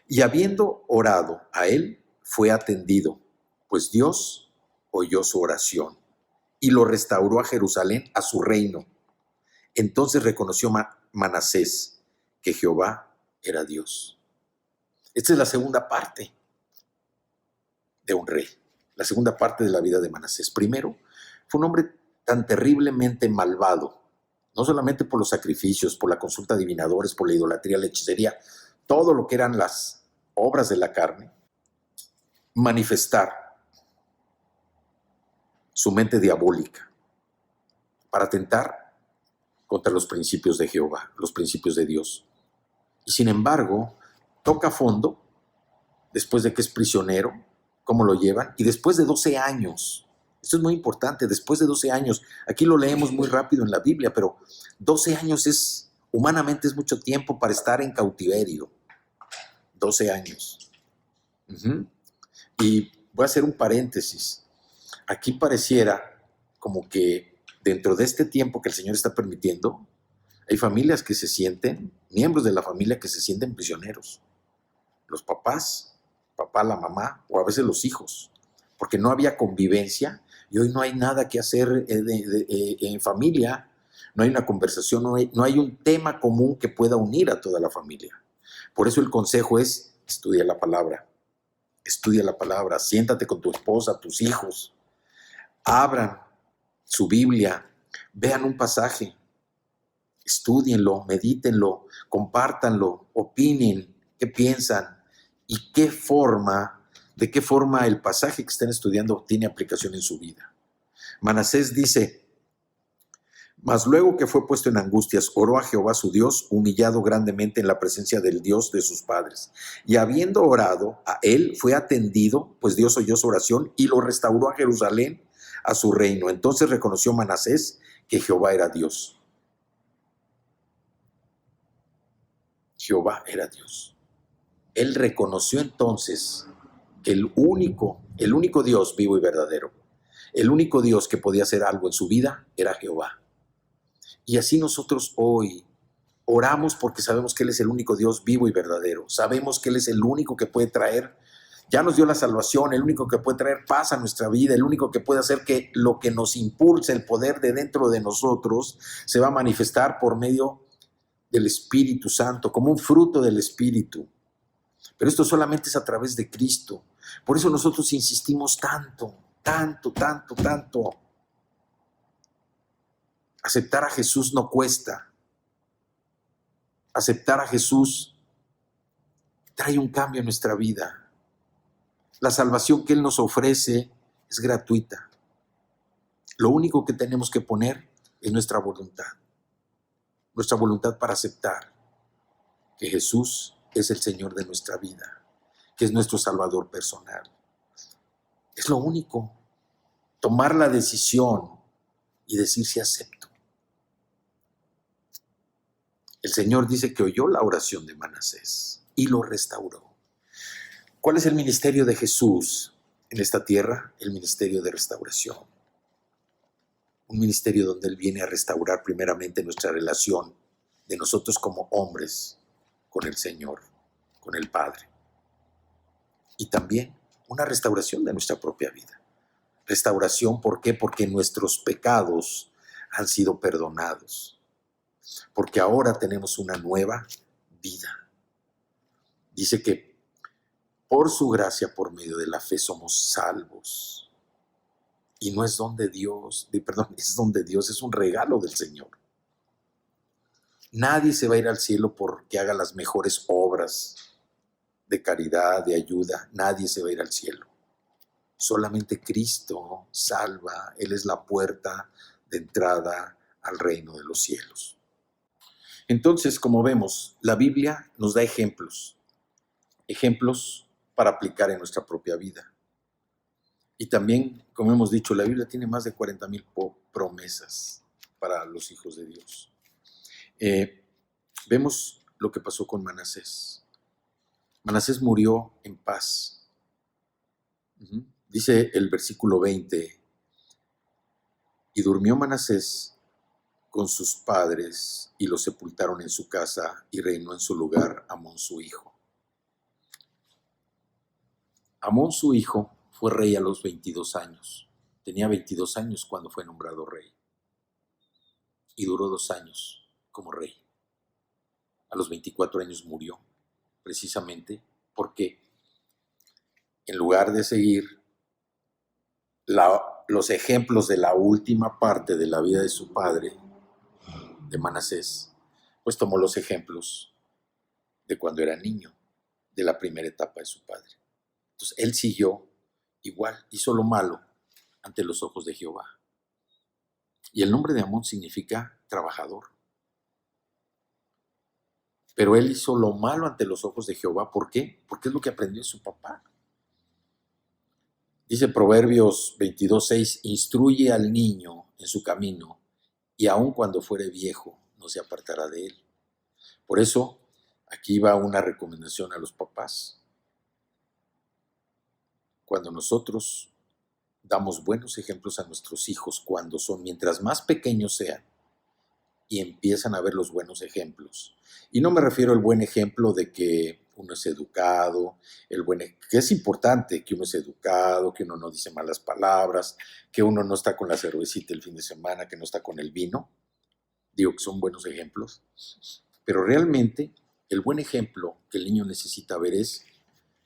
y habiendo orado a él, fue atendido, pues Dios oyó su oración y lo restauró a Jerusalén, a su reino. Entonces reconoció Manasés que Jehová era Dios. Esta es la segunda parte de un rey, la segunda parte de la vida de Manasés. Primero, fue un hombre tan terriblemente malvado, no solamente por los sacrificios, por la consulta de adivinadores, por la idolatría, la hechicería, todo lo que eran las obras de la carne, manifestar su mente diabólica para atentar contra los principios de Jehová, los principios de Dios. Y sin embargo, toca fondo, después de que es prisionero, cómo lo llevan, y después de 12 años, esto es muy importante, después de 12 años, aquí lo leemos muy rápido en la Biblia, pero 12 años humanamente es mucho tiempo para estar en cautiverio. 12 años. Y voy a hacer un paréntesis. Aquí pareciera como que dentro de este tiempo que el Señor está permitiendo, hay familias que se sienten, miembros de la familia que se sienten prisioneros. Los papás, papá, la mamá, o a veces los hijos, porque no había convivencia y hoy no hay nada que hacer en familia, no hay una conversación, no hay un tema común que pueda unir a toda la familia. Por eso el consejo es: estudia la palabra, siéntate con tu esposa, tus hijos, abran su Biblia, vean un pasaje, estúdienlo, medítenlo, compártanlo, opinen, qué piensan y de qué forma el pasaje que estén estudiando tiene aplicación en su vida. Manasés dice: mas luego que fue puesto en angustias, oró a Jehová su Dios, humillado grandemente en la presencia del Dios de sus padres. Y habiendo orado a él, fue atendido, pues Dios oyó su oración y lo restauró a Jerusalén, a su reino. Entonces reconoció Manasés que Jehová era Dios. Jehová era Dios. Él reconoció entonces que el único Dios vivo y verdadero, el único Dios que podía hacer algo en su vida era Jehová. Y así nosotros hoy oramos porque sabemos que Él es el único Dios vivo y verdadero. Sabemos que Él es el único que puede traer, ya nos dio la salvación, el único que puede traer paz a nuestra vida, el único que puede hacer que lo que nos impulsa, el poder de dentro de nosotros, se va a manifestar por medio del Espíritu Santo, como un fruto del Espíritu. Pero esto solamente es a través de Cristo. Por eso nosotros insistimos tanto. Aceptar a Jesús no cuesta. Aceptar a Jesús trae un cambio en nuestra vida. La salvación que Él nos ofrece es gratuita. Lo único que tenemos que poner es nuestra voluntad para aceptar que Jesús es el Señor de nuestra vida, que es nuestro Salvador personal. Es lo único. Tomar la decisión y decir si acepto. El Señor dice que oyó la oración de Manasés y lo restauró. ¿Cuál es el ministerio de Jesús en esta tierra? El ministerio de restauración. Un ministerio donde Él viene a restaurar primeramente nuestra relación de nosotros como hombres con el Señor, con el Padre. Y también una restauración de nuestra propia vida. Restauración, ¿por qué? Porque nuestros pecados han sido perdonados. Porque ahora tenemos una nueva vida. Dice que por su gracia, por medio de la fe, somos salvos. Y no es don de Dios, es don de Dios, es un regalo del Señor. Nadie se va a ir al cielo porque haga las mejores obras de caridad, de ayuda. Nadie se va a ir al cielo. Solamente Cristo salva. Él es la puerta de entrada al reino de los cielos. Entonces, como vemos, la Biblia nos da ejemplos para aplicar en nuestra propia vida. Y también, como hemos dicho, la Biblia tiene más de 40,000 promesas para los hijos de Dios. Vemos lo que pasó con Manasés. Manasés murió en paz. Dice el versículo 20, y durmió Manasés con sus padres y lo sepultaron en su casa y reinó en su lugar Amón su hijo. Amón su hijo fue rey a los 22 años. Tenía 22 años cuando fue nombrado rey. Y duró 2 años como rey. A los 24 años murió, precisamente porque en lugar de seguir los ejemplos de la última parte de la vida de su padre, de Manasés, pues tomó los ejemplos de cuando era niño, de la primera etapa de su padre. Entonces él siguió igual, hizo lo malo ante los ojos de Jehová. Y el nombre de Amón significa trabajador. Pero él hizo lo malo ante los ojos de Jehová. ¿Por qué? Porque es lo que aprendió de su papá. Dice Proverbios 22:6, instruye al niño en su camino, y aun cuando fuere viejo, no se apartará de él. Por eso, aquí va una recomendación a los papás. Cuando nosotros damos buenos ejemplos a nuestros hijos, mientras más pequeños sean, y empiezan a ver los buenos ejemplos. Y no me refiero al buen ejemplo de que uno es educado, que es importante que uno es educado, que uno no dice malas palabras, que uno no está con la cervecita el fin de semana, que no está con el vino. Digo que son buenos ejemplos. Pero realmente el buen ejemplo que el niño necesita ver es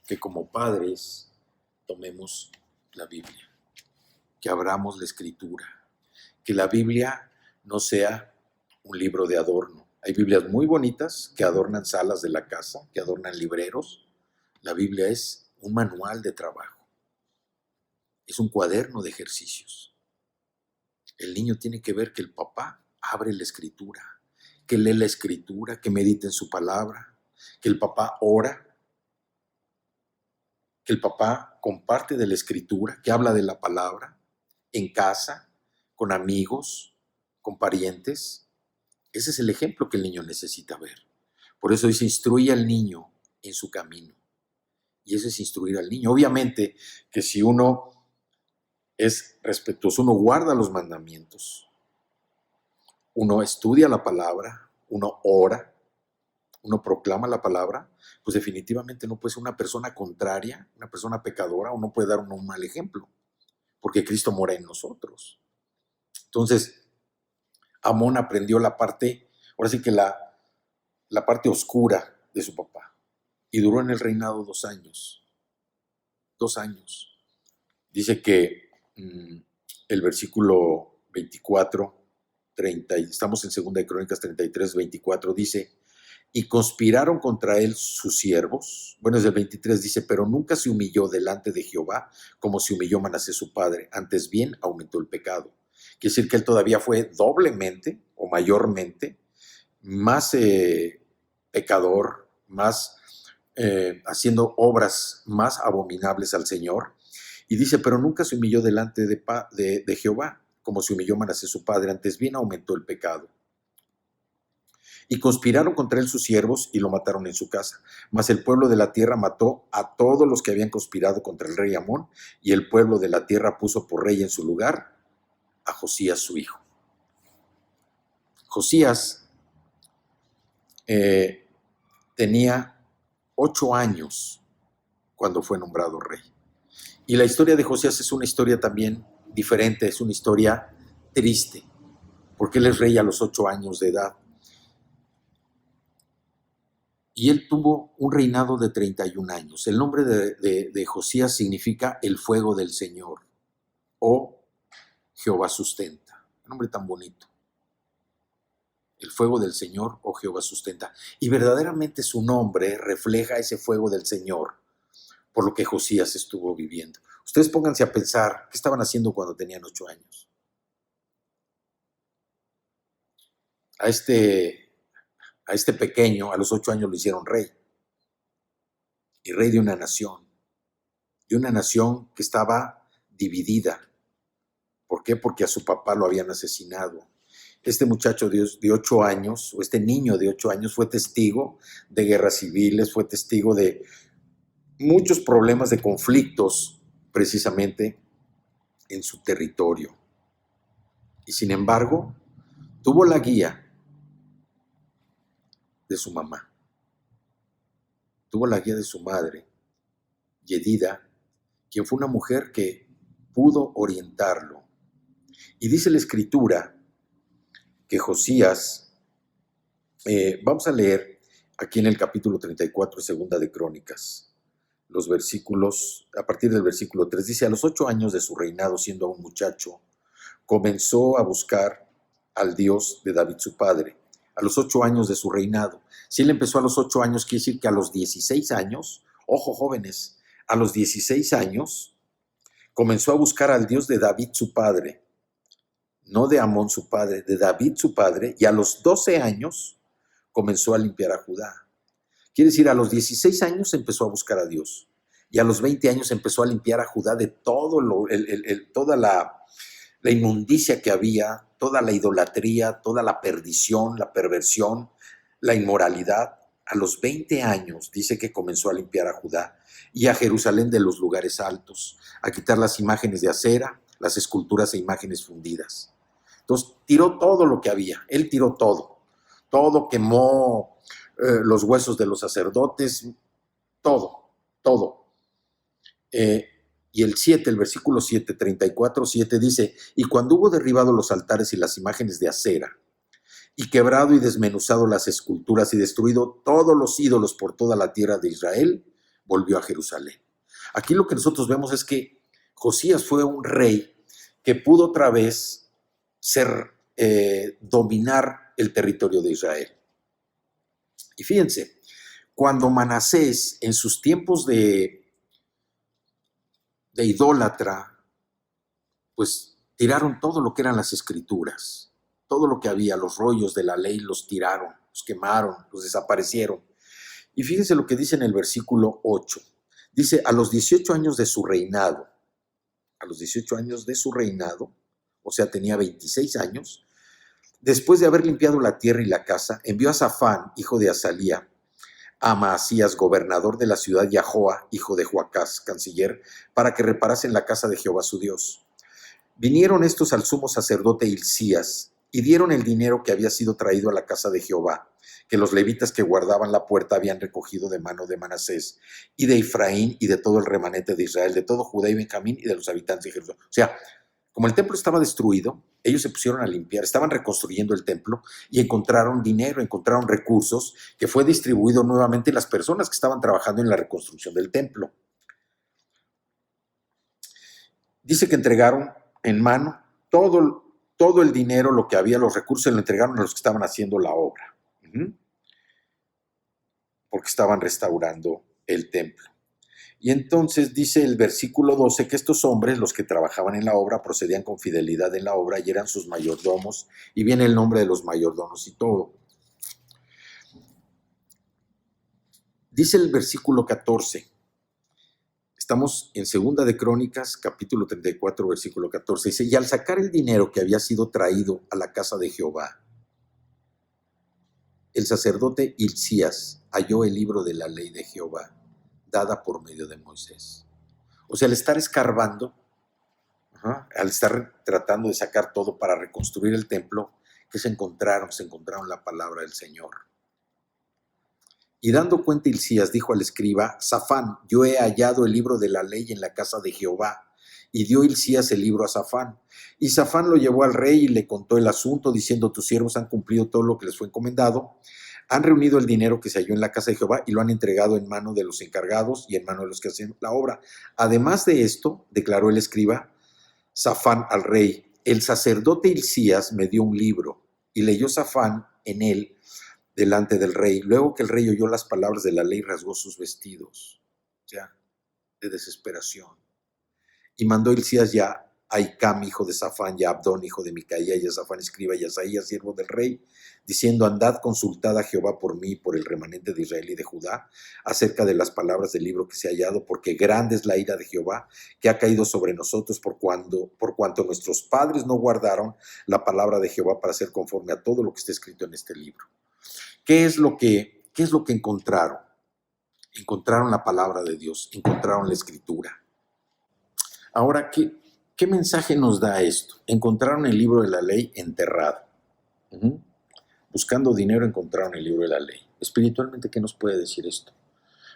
que como padres tomemos la Biblia, que abramos la Escritura, que la Biblia no sea un libro de adorno. Hay Biblias muy bonitas que adornan salas de la casa, que adornan libreros. La Biblia es un manual de trabajo. Es un cuaderno de ejercicios. El niño tiene que ver que el papá abre la escritura, que lee la escritura, que medita en su palabra, que el papá ora, que el papá comparte de la escritura, que habla de la palabra en casa, con amigos, con parientes. Ese es el ejemplo que el niño necesita ver. Por eso dice, instruye al niño en su camino. Y eso es instruir al niño. Obviamente que si uno es respetuoso, uno guarda los mandamientos, uno estudia la palabra, uno ora, uno proclama la palabra, pues definitivamente no puede ser una persona contraria, una persona pecadora, o no puede dar un mal ejemplo, porque Cristo mora en nosotros. Entonces, Amón aprendió la parte, ahora sí que la parte oscura de su papá, y duró en el reinado 2 años. 2 años. Dice que el versículo 24, 30, y estamos en 2 de Crónicas 33, 24, dice, y conspiraron contra él sus siervos. Bueno, desde el 23 dice, pero nunca se humilló delante de Jehová como se humilló Manasés su padre, antes bien aumentó el pecado. Quiere decir que él todavía fue doblemente o mayormente más pecador, más haciendo obras más abominables al Señor. Y dice, pero nunca se humilló delante de Jehová, como se humilló Manasés su padre, antes bien aumentó el pecado. Y conspiraron contra él sus siervos y lo mataron en su casa. Mas el pueblo de la tierra mató a todos los que habían conspirado contra el rey Amón, y el pueblo de la tierra puso por rey en su lugar a Josías su hijo. Josías tenía 8 años cuando fue nombrado rey. Y la historia de Josías es una historia también diferente, es una historia triste, porque él es rey a los 8 años de edad. Y él tuvo un reinado de 31 años. El nombre de Josías significa el fuego del Señor o Jehová sustenta. Un nombre tan bonito. El fuego del Señor o Jehová sustenta. Y verdaderamente su nombre refleja ese fuego del Señor por lo que Josías estuvo viviendo. Ustedes pónganse a pensar qué estaban haciendo cuando tenían 8 años. A este pequeño, a los 8 años lo hicieron rey. Y rey de una nación que estaba dividida. ¿Por qué? Porque a su papá lo habían asesinado. Este muchacho de 8 años, o este niño de 8 años, fue testigo de guerras civiles, fue testigo de muchos problemas de conflictos, precisamente en su territorio. Y sin embargo, tuvo la guía de su mamá. Tuvo la guía de su madre, Yedida, quien fue una mujer que pudo orientarlo. Y dice la Escritura que Josías, vamos a leer aquí en el capítulo 34, segunda de Crónicas, los versículos, a partir del versículo 3, dice, a los 8 años de su reinado, siendo aún muchacho, comenzó a buscar al Dios de David su padre. A los 8 años de su reinado. Si él empezó a los 8 años, quiere decir que a los 16 años, ojo jóvenes, a los 16 años, comenzó a buscar al Dios de David su padre, no de Amón su padre, de David su padre, y a los 12 años comenzó a limpiar a Judá. Quiere decir, a los 16 años empezó a buscar a Dios, y a los 20 años empezó a limpiar a Judá de todo toda la inmundicia que había, toda la idolatría, toda la perdición, la perversión, la inmoralidad. A los 20 años dice que comenzó a limpiar a Judá y a Jerusalén de los lugares altos, a quitar las imágenes de acera, las esculturas e imágenes fundidas. Entonces tiró todo lo que había, él tiró todo quemó los huesos de los sacerdotes, todo. Y el versículo 7, 34, 7 dice, y cuando hubo derribado los altares y las imágenes de acera, y quebrado y desmenuzado las esculturas y destruido todos los ídolos por toda la tierra de Israel, volvió a Jerusalén. Aquí lo que nosotros vemos es que Josías fue un rey que pudo otra vez dominar el territorio de Israel. Y fíjense, cuando Manasés, en sus tiempos de idólatra, pues tiraron todo lo que eran las escrituras, todo lo que había, los rollos de la ley los tiraron, los quemaron, los desaparecieron. Y fíjense lo que dice en el versículo 8. Dice, a los 18 años de su reinado, o sea, tenía 26 años, después de haber limpiado la tierra y la casa, envió a Safán, hijo de Azalía, a Maasías, gobernador de la ciudad, y a Joa, hijo de Joacás, canciller, para que reparasen la casa de Jehová su Dios. Vinieron estos al sumo sacerdote Hilcías y dieron el dinero que había sido traído a la casa de Jehová, que los levitas que guardaban la puerta habían recogido de mano de Manasés y de Efraín y de todo el remanente de Israel, de todo Judá y Benjamín y de los habitantes de Jerusalén. O sea, como el templo estaba destruido, ellos se pusieron a limpiar, estaban reconstruyendo el templo y encontraron dinero, encontraron recursos que fue distribuido nuevamente en las personas que estaban trabajando en la reconstrucción del templo. Dice que entregaron en mano todo el dinero, lo que había, los recursos, lo entregaron a los que estaban haciendo la obra, porque estaban restaurando el templo. Y entonces dice el versículo 12 que estos hombres, los que trabajaban en la obra, procedían con fidelidad en la obra y eran sus mayordomos, y viene el nombre de los mayordomos y todo. Dice el versículo 14, estamos en Segunda de Crónicas, capítulo 34, versículo 14, dice, y al sacar el dinero que había sido traído a la casa de Jehová, el sacerdote Hilcías halló el libro de la ley de Jehová, dada por medio de Moisés. O sea, al estar escarbando, al estar tratando de sacar todo para reconstruir el templo, que se encontraron la palabra del Señor. Y dando cuenta Hilcías dijo al escriba, Safán, yo he hallado el libro de la ley en la casa de Jehová. Y dio Hilcías el libro a Safán. Y Safán lo llevó al rey y le contó el asunto, diciendo, tus siervos han cumplido todo lo que les fue encomendado, han reunido el dinero que se halló en la casa de Jehová y lo han entregado en mano de los encargados y en mano de los que hacen la obra. Además de esto, declaró el escriba Safán al rey, el sacerdote Hilcías me dio un libro, y leyó Safán en él delante del rey. Luego que el rey oyó las palabras de la ley, rasgó sus vestidos, ya, de desesperación. Y mandó Hilcías ya a Icam, hijo de Safán, y a Abdón, hijo de Micaía, y a Safán, escriba, y a Asaías, siervo del rey, diciendo, andad, consultad a Jehová por mí y por el remanente de Israel y de Judá, acerca de las palabras del libro que se ha hallado, porque grande es la ira de Jehová, que ha caído sobre nosotros, por cuanto nuestros padres no guardaron la palabra de Jehová para hacer conforme a todo lo que está escrito en este libro. ¿Qué es lo que encontraron? Encontraron la palabra de Dios, encontraron la escritura. Ahora, ¿qué mensaje nos da esto? Encontraron el libro de la ley enterrado. Buscando dinero encontraron el libro de la ley. Espiritualmente, ¿qué nos puede decir esto?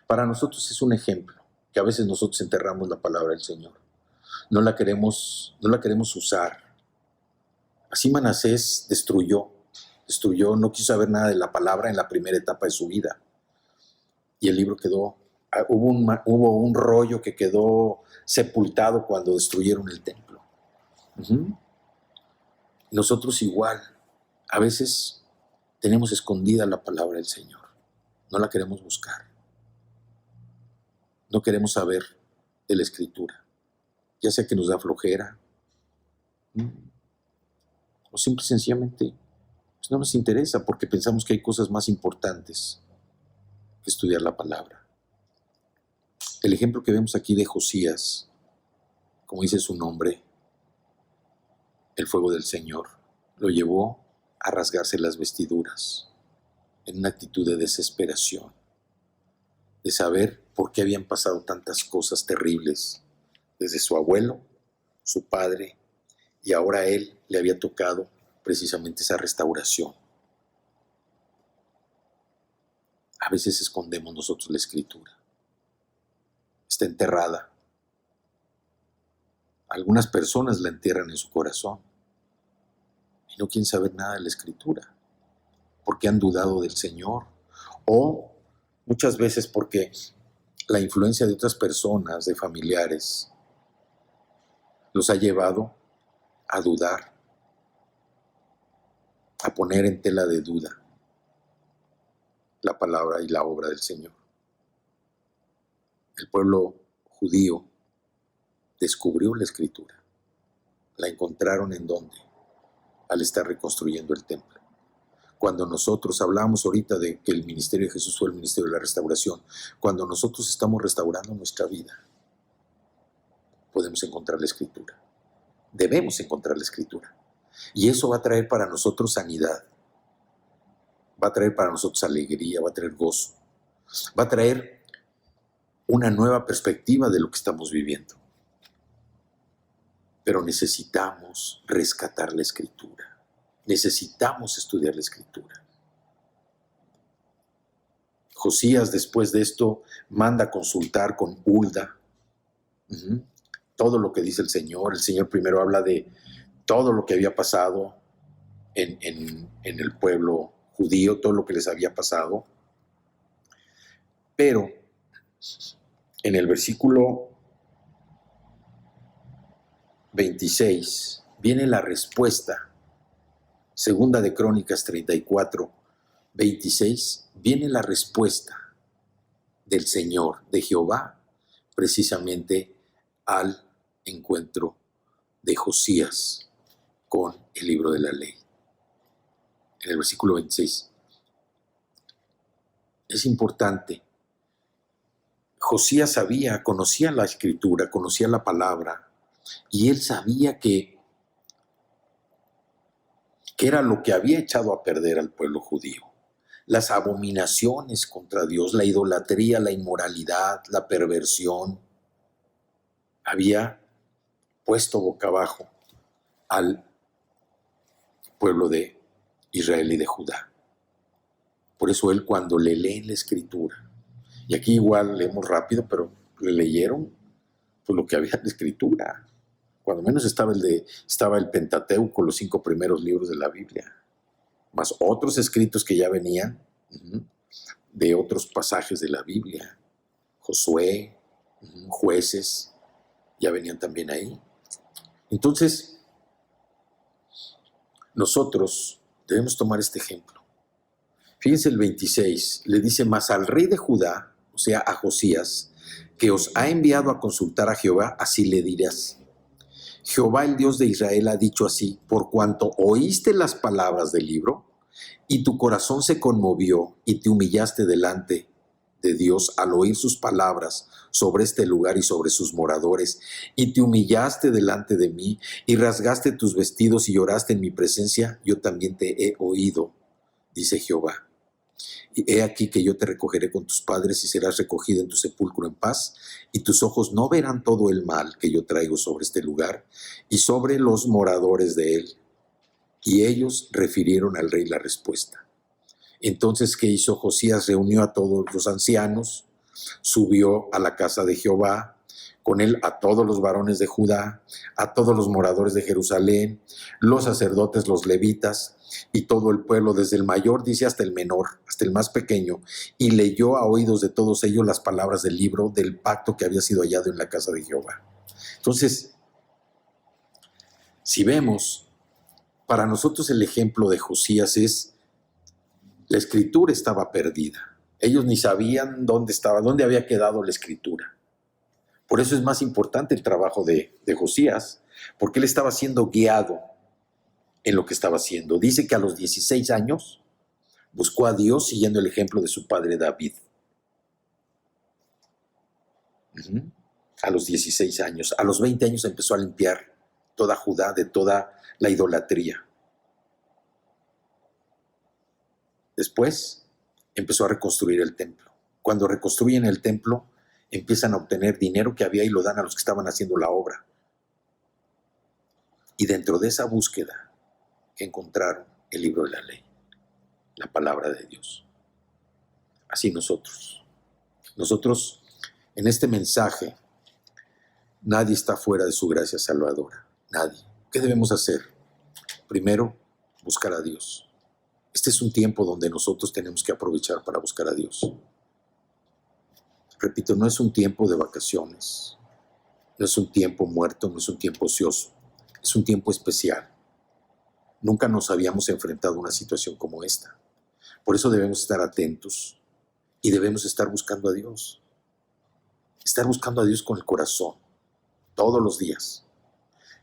Para nosotros es un ejemplo, que a veces nosotros enterramos la palabra del Señor. No la queremos usar. Así Manasés destruyó, no quiso saber nada de la palabra en la primera etapa de su vida. Y el libro quedó, hubo un rollo que quedó sepultado cuando destruyeron el templo. Nosotros igual, a veces tenemos escondida la palabra del Señor, no la queremos buscar, no queremos saber de la Escritura, ya sea que nos da flojera, o simple y sencillamente pues no nos interesa porque pensamos que hay cosas más importantes que estudiar la palabra. El ejemplo que vemos aquí de Josías, como dice su nombre, el fuego del Señor, lo llevó a rasgarse las vestiduras en una actitud de desesperación, de saber por qué habían pasado tantas cosas terribles desde su abuelo, su padre, y ahora a él le había tocado precisamente esa restauración. A veces escondemos nosotros la Escritura. Está enterrada. Algunas personas la entierran en su corazón y no quieren saber nada de la Escritura porque han dudado del Señor, o muchas veces porque la influencia de otras personas, de familiares, los ha llevado a dudar a poner en tela de duda la palabra y la obra del Señor. El pueblo judío descubrió la Escritura. La encontraron ¿en dónde? Al estar reconstruyendo el templo. Cuando nosotros hablamos ahorita de que el ministerio de Jesús fue el ministerio de la restauración, cuando nosotros estamos restaurando nuestra vida, podemos encontrar la Escritura. Debemos encontrar la Escritura. Y eso va a traer para nosotros sanidad. Va a traer para nosotros alegría, va a traer gozo. Va a traer una nueva perspectiva de lo que estamos viviendo. Pero necesitamos rescatar la Escritura. Necesitamos estudiar la Escritura. Josías, después de esto, manda a consultar con Hulda todo lo que dice el Señor. El Señor primero habla de todo lo que había pasado en el pueblo judío, todo lo que les había pasado. Pero en el versículo 26 viene la respuesta. Segunda de Crónicas 34, 26, viene la respuesta del Señor, de Jehová, precisamente al encuentro de Josías con el libro de la ley. En el versículo 26. Es importante. Josías conocía la Escritura, conocía la palabra, y él sabía que era lo que había echado a perder al pueblo judío. Las abominaciones contra Dios, la idolatría, la inmoralidad, la perversión, había puesto boca abajo al pueblo de Israel y de Judá. Por eso él, cuando le lee la Escritura, y aquí igual leemos rápido, pero le leyeron pues lo que había en la Escritura. Cuando menos estaba el Pentateuco, los 5 primeros libros de la Biblia, más otros escritos que ya venían de otros pasajes de la Biblia. Josué, Jueces, ya venían también ahí. Entonces, nosotros debemos tomar este ejemplo. Fíjense el 26, le dice: mas al rey de Judá, o sea, a Josías, que os ha enviado a consultar a Jehová, así le dirás: Jehová, el Dios de Israel, ha dicho así: por cuanto oíste las palabras del libro, y tu corazón se conmovió, y te humillaste delante de Dios al oír sus palabras sobre este lugar y sobre sus moradores, y te humillaste delante de mí, y rasgaste tus vestidos y lloraste en mi presencia, yo también te he oído, dice Jehová. Y he aquí que yo te recogeré con tus padres y serás recogido en tu sepulcro en paz, y tus ojos no verán todo el mal que yo traigo sobre este lugar y sobre los moradores de él. Y ellos refirieron al rey la respuesta. Entonces, ¿qué hizo Josías? Reunió a todos los ancianos, subió a la casa de Jehová, con él a todos los varones de Judá, a todos los moradores de Jerusalén, los sacerdotes, los levitas, y todo el pueblo, desde el mayor, dice, hasta el menor, hasta el más pequeño, y leyó a oídos de todos ellos las palabras del libro del pacto que había sido hallado en la casa de Jehová. Entonces, si vemos, para nosotros el ejemplo de Josías es: la Escritura estaba perdida. Ellos ni sabían dónde estaba, dónde había quedado la Escritura. Por eso es más importante el trabajo de Josías, porque él estaba siendo guiado en lo que estaba haciendo. Dice que a los 16 años buscó a Dios siguiendo el ejemplo de su padre David. A los 16 años. A los 20 años empezó a limpiar toda Judá de toda la idolatría. Después empezó a reconstruir el templo. Cuando reconstruyen el templo, empiezan a obtener dinero que había y lo dan a los que estaban haciendo la obra. Y dentro de esa búsqueda encontraron el libro de la ley, la palabra de Dios. Así nosotros en este mensaje, nadie está fuera de su gracia salvadora, nadie. ¿Qué debemos hacer? Primero, buscar a Dios. Este es un tiempo donde nosotros tenemos que aprovechar para buscar a Dios. Repito, no es un tiempo de vacaciones, no es un tiempo muerto, no es un tiempo ocioso, es un tiempo especial. Nunca nos habíamos enfrentado a una situación como esta. Por eso debemos estar atentos y debemos estar buscando a Dios. Estar buscando a Dios con el corazón, todos los días,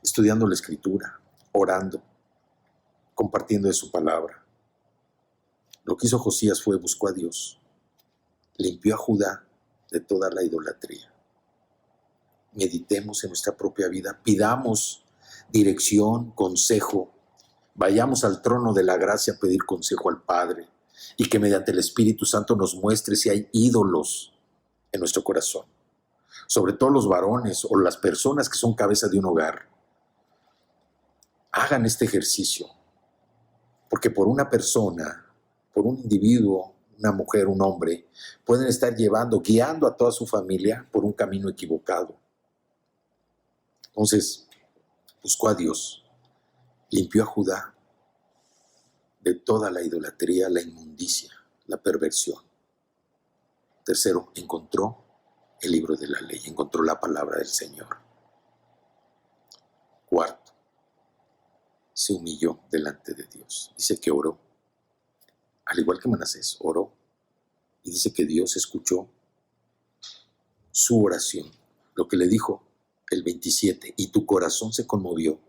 estudiando la Escritura, orando, compartiendo de su palabra. Lo que hizo Josías fue buscó a Dios, limpió a Judá de toda la idolatría. Meditemos en nuestra propia vida, pidamos dirección, consejo, vayamos al trono de la gracia a pedir consejo al Padre y que mediante el Espíritu Santo nos muestre si hay ídolos en nuestro corazón. Sobre todo los varones o las personas que son cabeza de un hogar, hagan este ejercicio, porque por una persona, por un individuo, una mujer, un hombre, pueden estar guiando a toda su familia por un camino equivocado. Entonces, buscó a Dios, limpió a Judá de toda la idolatría, la inmundicia, la perversión. Tercero, encontró el libro de la ley, encontró la palabra del Señor. Cuarto, se humilló delante de Dios. Dice que oró, al igual que Manasés, oró. Y dice que Dios escuchó su oración, lo que le dijo el 27, y tu corazón se conmovió,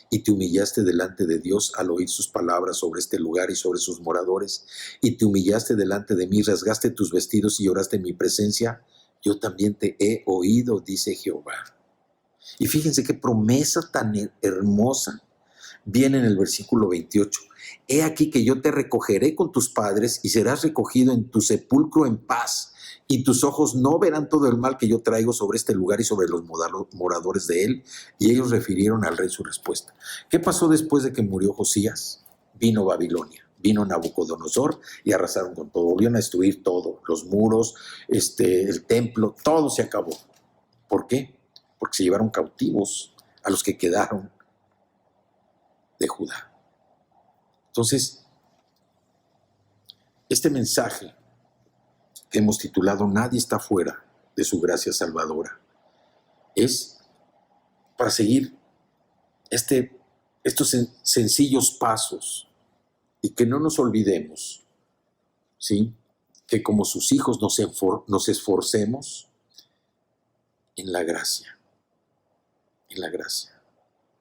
y te humillaste delante de Dios al oír sus palabras sobre este lugar y sobre sus moradores, y te humillaste delante de mí, rasgaste tus vestidos y lloraste en mi presencia. Yo también te he oído, dice Jehová. Y fíjense qué promesa tan hermosa viene en el versículo 28. He aquí que yo te recogeré con tus padres y serás recogido en tu sepulcro en paz, y tus ojos no verán todo el mal que yo traigo sobre este lugar y sobre los moradores de él. Y ellos refirieron al rey su respuesta. ¿Qué pasó después de que murió Josías? Vino Babilonia. Vino Nabucodonosor y arrasaron con todo. Volvieron a destruir todo, los muros, el templo, todo se acabó. ¿Por qué? Porque se llevaron cautivos a los que quedaron de Judá. Entonces, este mensaje que hemos titulado Nadie está fuera de su gracia salvadora es para seguir estos sencillos pasos y que no nos olvidemos, ¿sí?, que como sus hijos nos esforcemos en la gracia, en la gracia.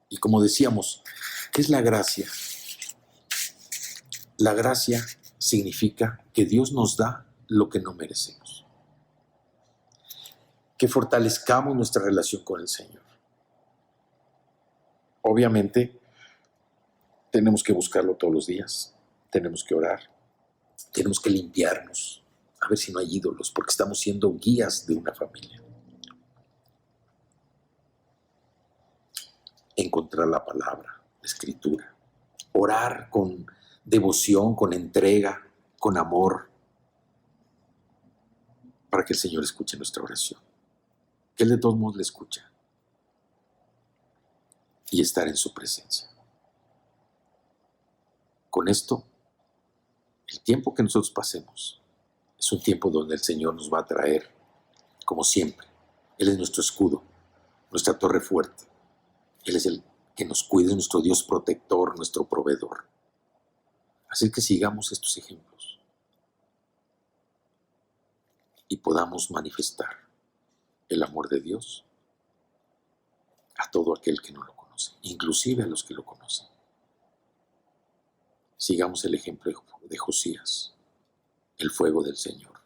Y como decíamos, ¿qué es la gracia? La gracia significa que Dios nos da lo que no merecemos, que fortalezcamos nuestra relación con el Señor. Obviamente, tenemos que buscarlo todos los días, tenemos que orar, tenemos que limpiarnos, a ver si no hay ídolos, porque estamos siendo guías de una familia. Encontrar la palabra, la Escritura, orar con devoción, con entrega, con amor, para que el Señor escuche nuestra oración, que Él de todos modos le escucha, y estar en su presencia. Con esto, el tiempo que nosotros pasemos es un tiempo donde el Señor nos va a traer, como siempre. Él es nuestro escudo, nuestra torre fuerte. Él es el que nos cuida, nuestro Dios protector, nuestro proveedor. Así que sigamos estos ejemplos y podamos manifestar el amor de Dios a todo aquel que no lo conoce, inclusive a los que lo conocen. Sigamos el ejemplo de Josías, el fuego del Señor.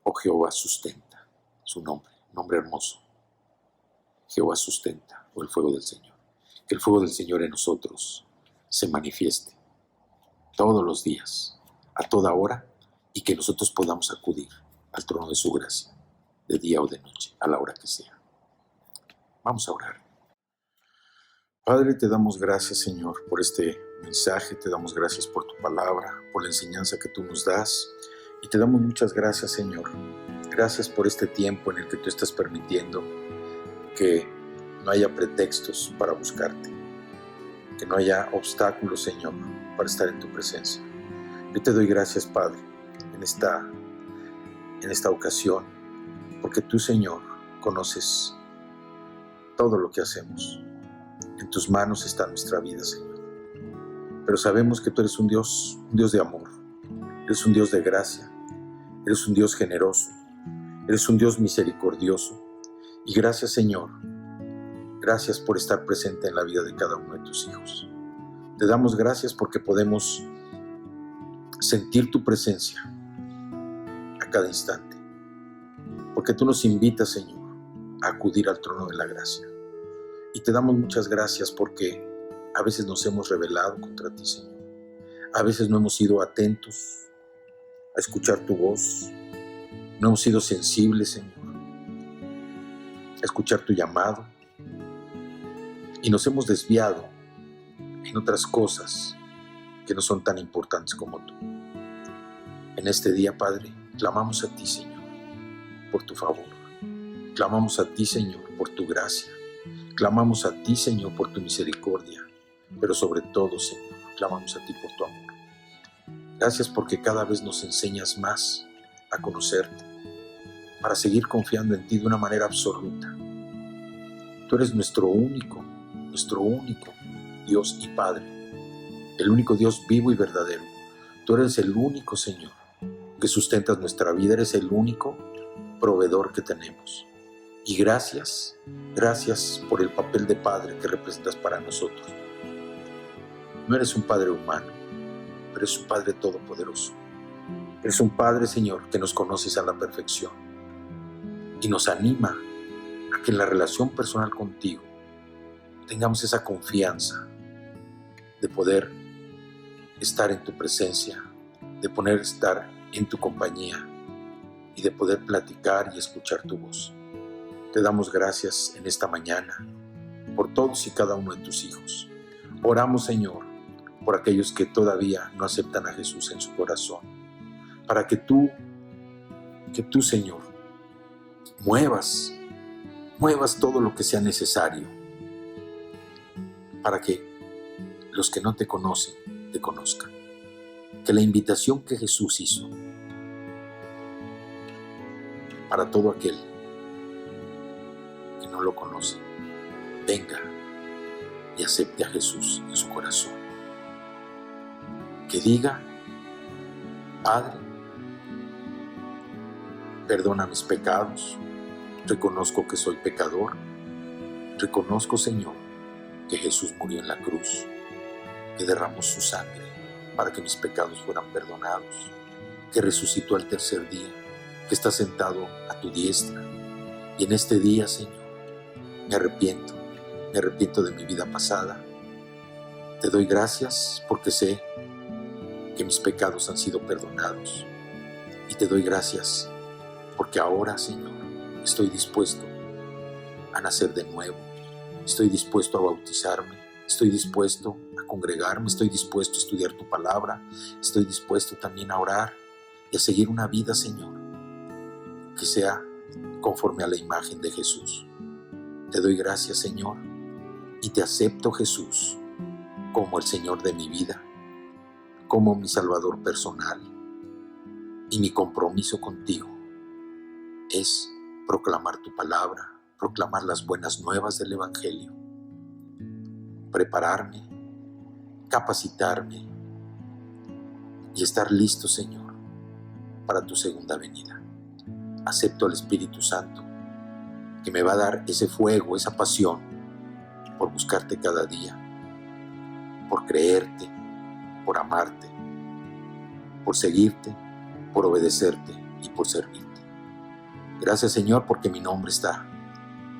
Oh Jehová sustenta, su nombre hermoso. Jehová sustenta, o el fuego del Señor. Que el fuego del Señor en nosotros se manifieste todos los días, a toda hora, y que nosotros podamos acudir al trono de su gracia, de día o de noche, a la hora que sea. Vamos a orar. Padre, te damos gracias, Señor, por este mensaje, te damos gracias por tu palabra, por la enseñanza que tú nos das, y te damos muchas gracias, Señor. Gracias por este tiempo en el que tú estás permitiendo que no haya pretextos para buscarte, que no haya obstáculos, Señor, para estar en tu presencia. Yo te doy gracias, Padre, en esta ocasión, porque tú, Señor, conoces todo lo que hacemos. En tus manos está nuestra vida, Señor. pero sabemos que tú eres un Dios de amor, eres un Dios de gracia, eres un Dios generoso, eres un Dios misericordioso. Y gracias, Señor, gracias por estar presente en la vida de cada uno de tus hijos. Te damos gracias porque podemos sentir tu presencia a cada instante, porque tú nos invitas, Señor, a acudir al trono de la gracia. Y te damos muchas gracias porque a veces nos hemos rebelado contra ti, Señor. A veces no hemos sido atentos a escuchar tu voz, no hemos sido sensibles, Señor, a escuchar tu llamado, y nos hemos desviado en otras cosas que no son tan importantes como tú. En este día, Padre, clamamos a ti, Señor, por tu favor. Clamamos a ti, Señor, por tu gracia. Clamamos a ti, Señor, por tu misericordia. Pero sobre todo, Señor, clamamos a ti por tu amor. Gracias porque cada vez nos enseñas más a conocerte, para seguir confiando en ti de una manera absoluta. Tú eres nuestro único Dios y Padre, el único Dios vivo y verdadero. Tú eres el único, Señor, que sustentas nuestra vida, eres el único proveedor que tenemos. Y gracias por el papel de Padre que representas para nosotros. No eres un Padre humano, pero eres un Padre todopoderoso. Eres un Padre, Señor, que nos conoces a la perfección y nos anima a que en la relación personal contigo tengamos esa confianza de poder estar en tu presencia, de poder estar en tu compañía y de poder platicar y escuchar tu voz. Te damos gracias en esta mañana por todos y cada uno de tus hijos. Oramos, Señor, por aquellos que todavía no aceptan a Jesús en su corazón, para que tú, Señor, muevas todo lo que sea necesario para que los que no te conocen, te conozcan. Que la invitación que Jesús hizo para todo aquel que no lo conoce, venga y acepte a Jesús en su corazón. Que diga: Padre, perdona mis pecados, reconozco que soy pecador, reconozco, Señor, que Jesús murió en la cruz, que derramó su sangre para que mis pecados fueran perdonados, que resucitó al tercer día, que está sentado a tu diestra. Y en este día, Señor, me arrepiento de mi vida pasada. Te doy gracias porque sé que mis pecados han sido perdonados. Y te doy gracias porque ahora, Señor, estoy dispuesto a nacer de nuevo. Estoy dispuesto a bautizarme, estoy dispuesto a congregarme, estoy dispuesto a estudiar tu palabra, estoy dispuesto también a orar y a seguir una vida, Señor, que sea conforme a la imagen de Jesús. Te doy gracias, Señor, y te acepto, Jesús, como el Señor de mi vida, como mi Salvador personal. Y mi compromiso contigo es proclamar tu palabra, proclamar las buenas nuevas del Evangelio, prepararme, capacitarme y estar listo, Señor, para tu segunda venida. Acepto al Espíritu Santo, que me va a dar ese fuego, esa pasión por buscarte cada día, por creerte, por amarte, por seguirte, por obedecerte y por servirte. Gracias, Señor, porque mi nombre está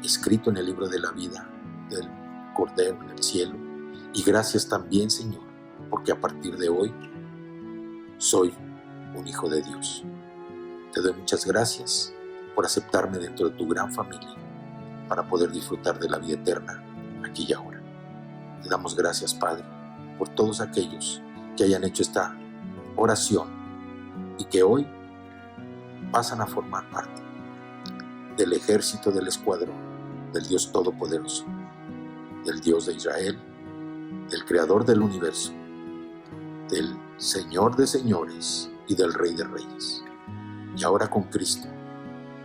escrito en el libro de la vida del Cordero en el cielo. Y gracias también, Señor, porque a partir de hoy soy un hijo de Dios. Te doy muchas gracias por aceptarme dentro de tu gran familia para poder disfrutar de la vida eterna aquí y ahora. Te damos gracias, Padre, por todos aquellos que hayan hecho esta oración y que hoy pasan a formar parte del ejército del escuadrón del Dios Todopoderoso, del Dios de Israel, del Creador del universo, del Señor de señores y del Rey de reyes. Y ahora con Cristo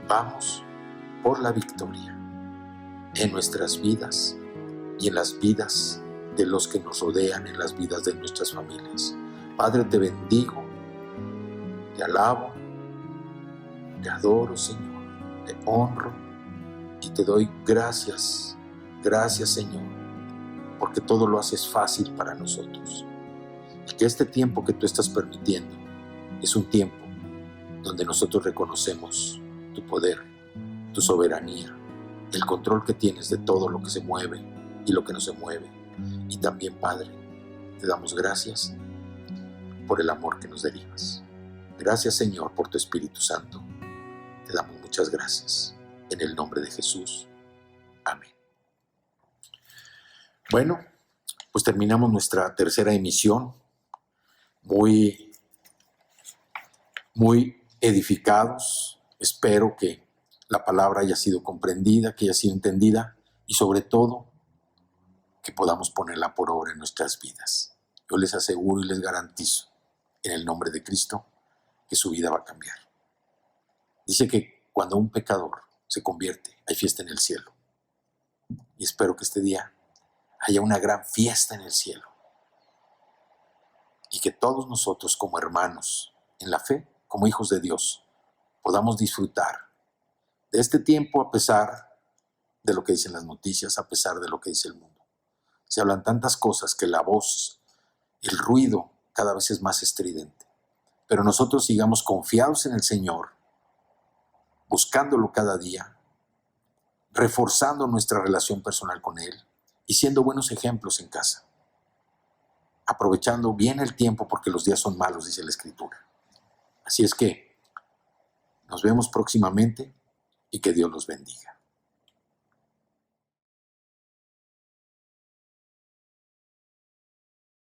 vamos por la victoria en nuestras vidas y en las vidas de los que nos rodean en las vidas de nuestras familias. Padre, te bendigo, te alabo, te adoro, Señor, te honro y te doy gracias. Gracias, Señor, porque todo lo haces fácil para nosotros. Y que este tiempo que tú estás permitiendo es un tiempo donde nosotros reconocemos tu poder, tu soberanía, el control que tienes de todo lo que se mueve y lo que no se mueve. Y también, Padre, te damos gracias por el amor que nos derivas. Gracias, Señor, por tu Espíritu Santo. Te damos muchas gracias. En el nombre de Jesús. Amén. Bueno, pues terminamos nuestra tercera emisión. Muy edificados. Espero que la palabra haya sido comprendida, que haya sido entendida y sobre todo que podamos ponerla por obra en nuestras vidas. Yo les aseguro y les garantizo, en el nombre de Cristo, que su vida va a cambiar. Dice que cuando un pecador se convierte, hay fiesta en el cielo. Y espero que este día haya una gran fiesta en el cielo. Y que todos nosotros como hermanos en la fe, como hijos de Dios, podamos disfrutar de este tiempo a pesar de lo que dicen las noticias, a pesar de lo que dice el mundo. Se hablan tantas cosas que la voz, el ruido cada vez es más estridente. Pero nosotros sigamos confiados en el Señor, buscándolo cada día, reforzando nuestra relación personal con Él y siendo buenos ejemplos en casa. Aprovechando bien el tiempo porque los días son malos, dice la Escritura. Así es que nos vemos próximamente y que Dios los bendiga.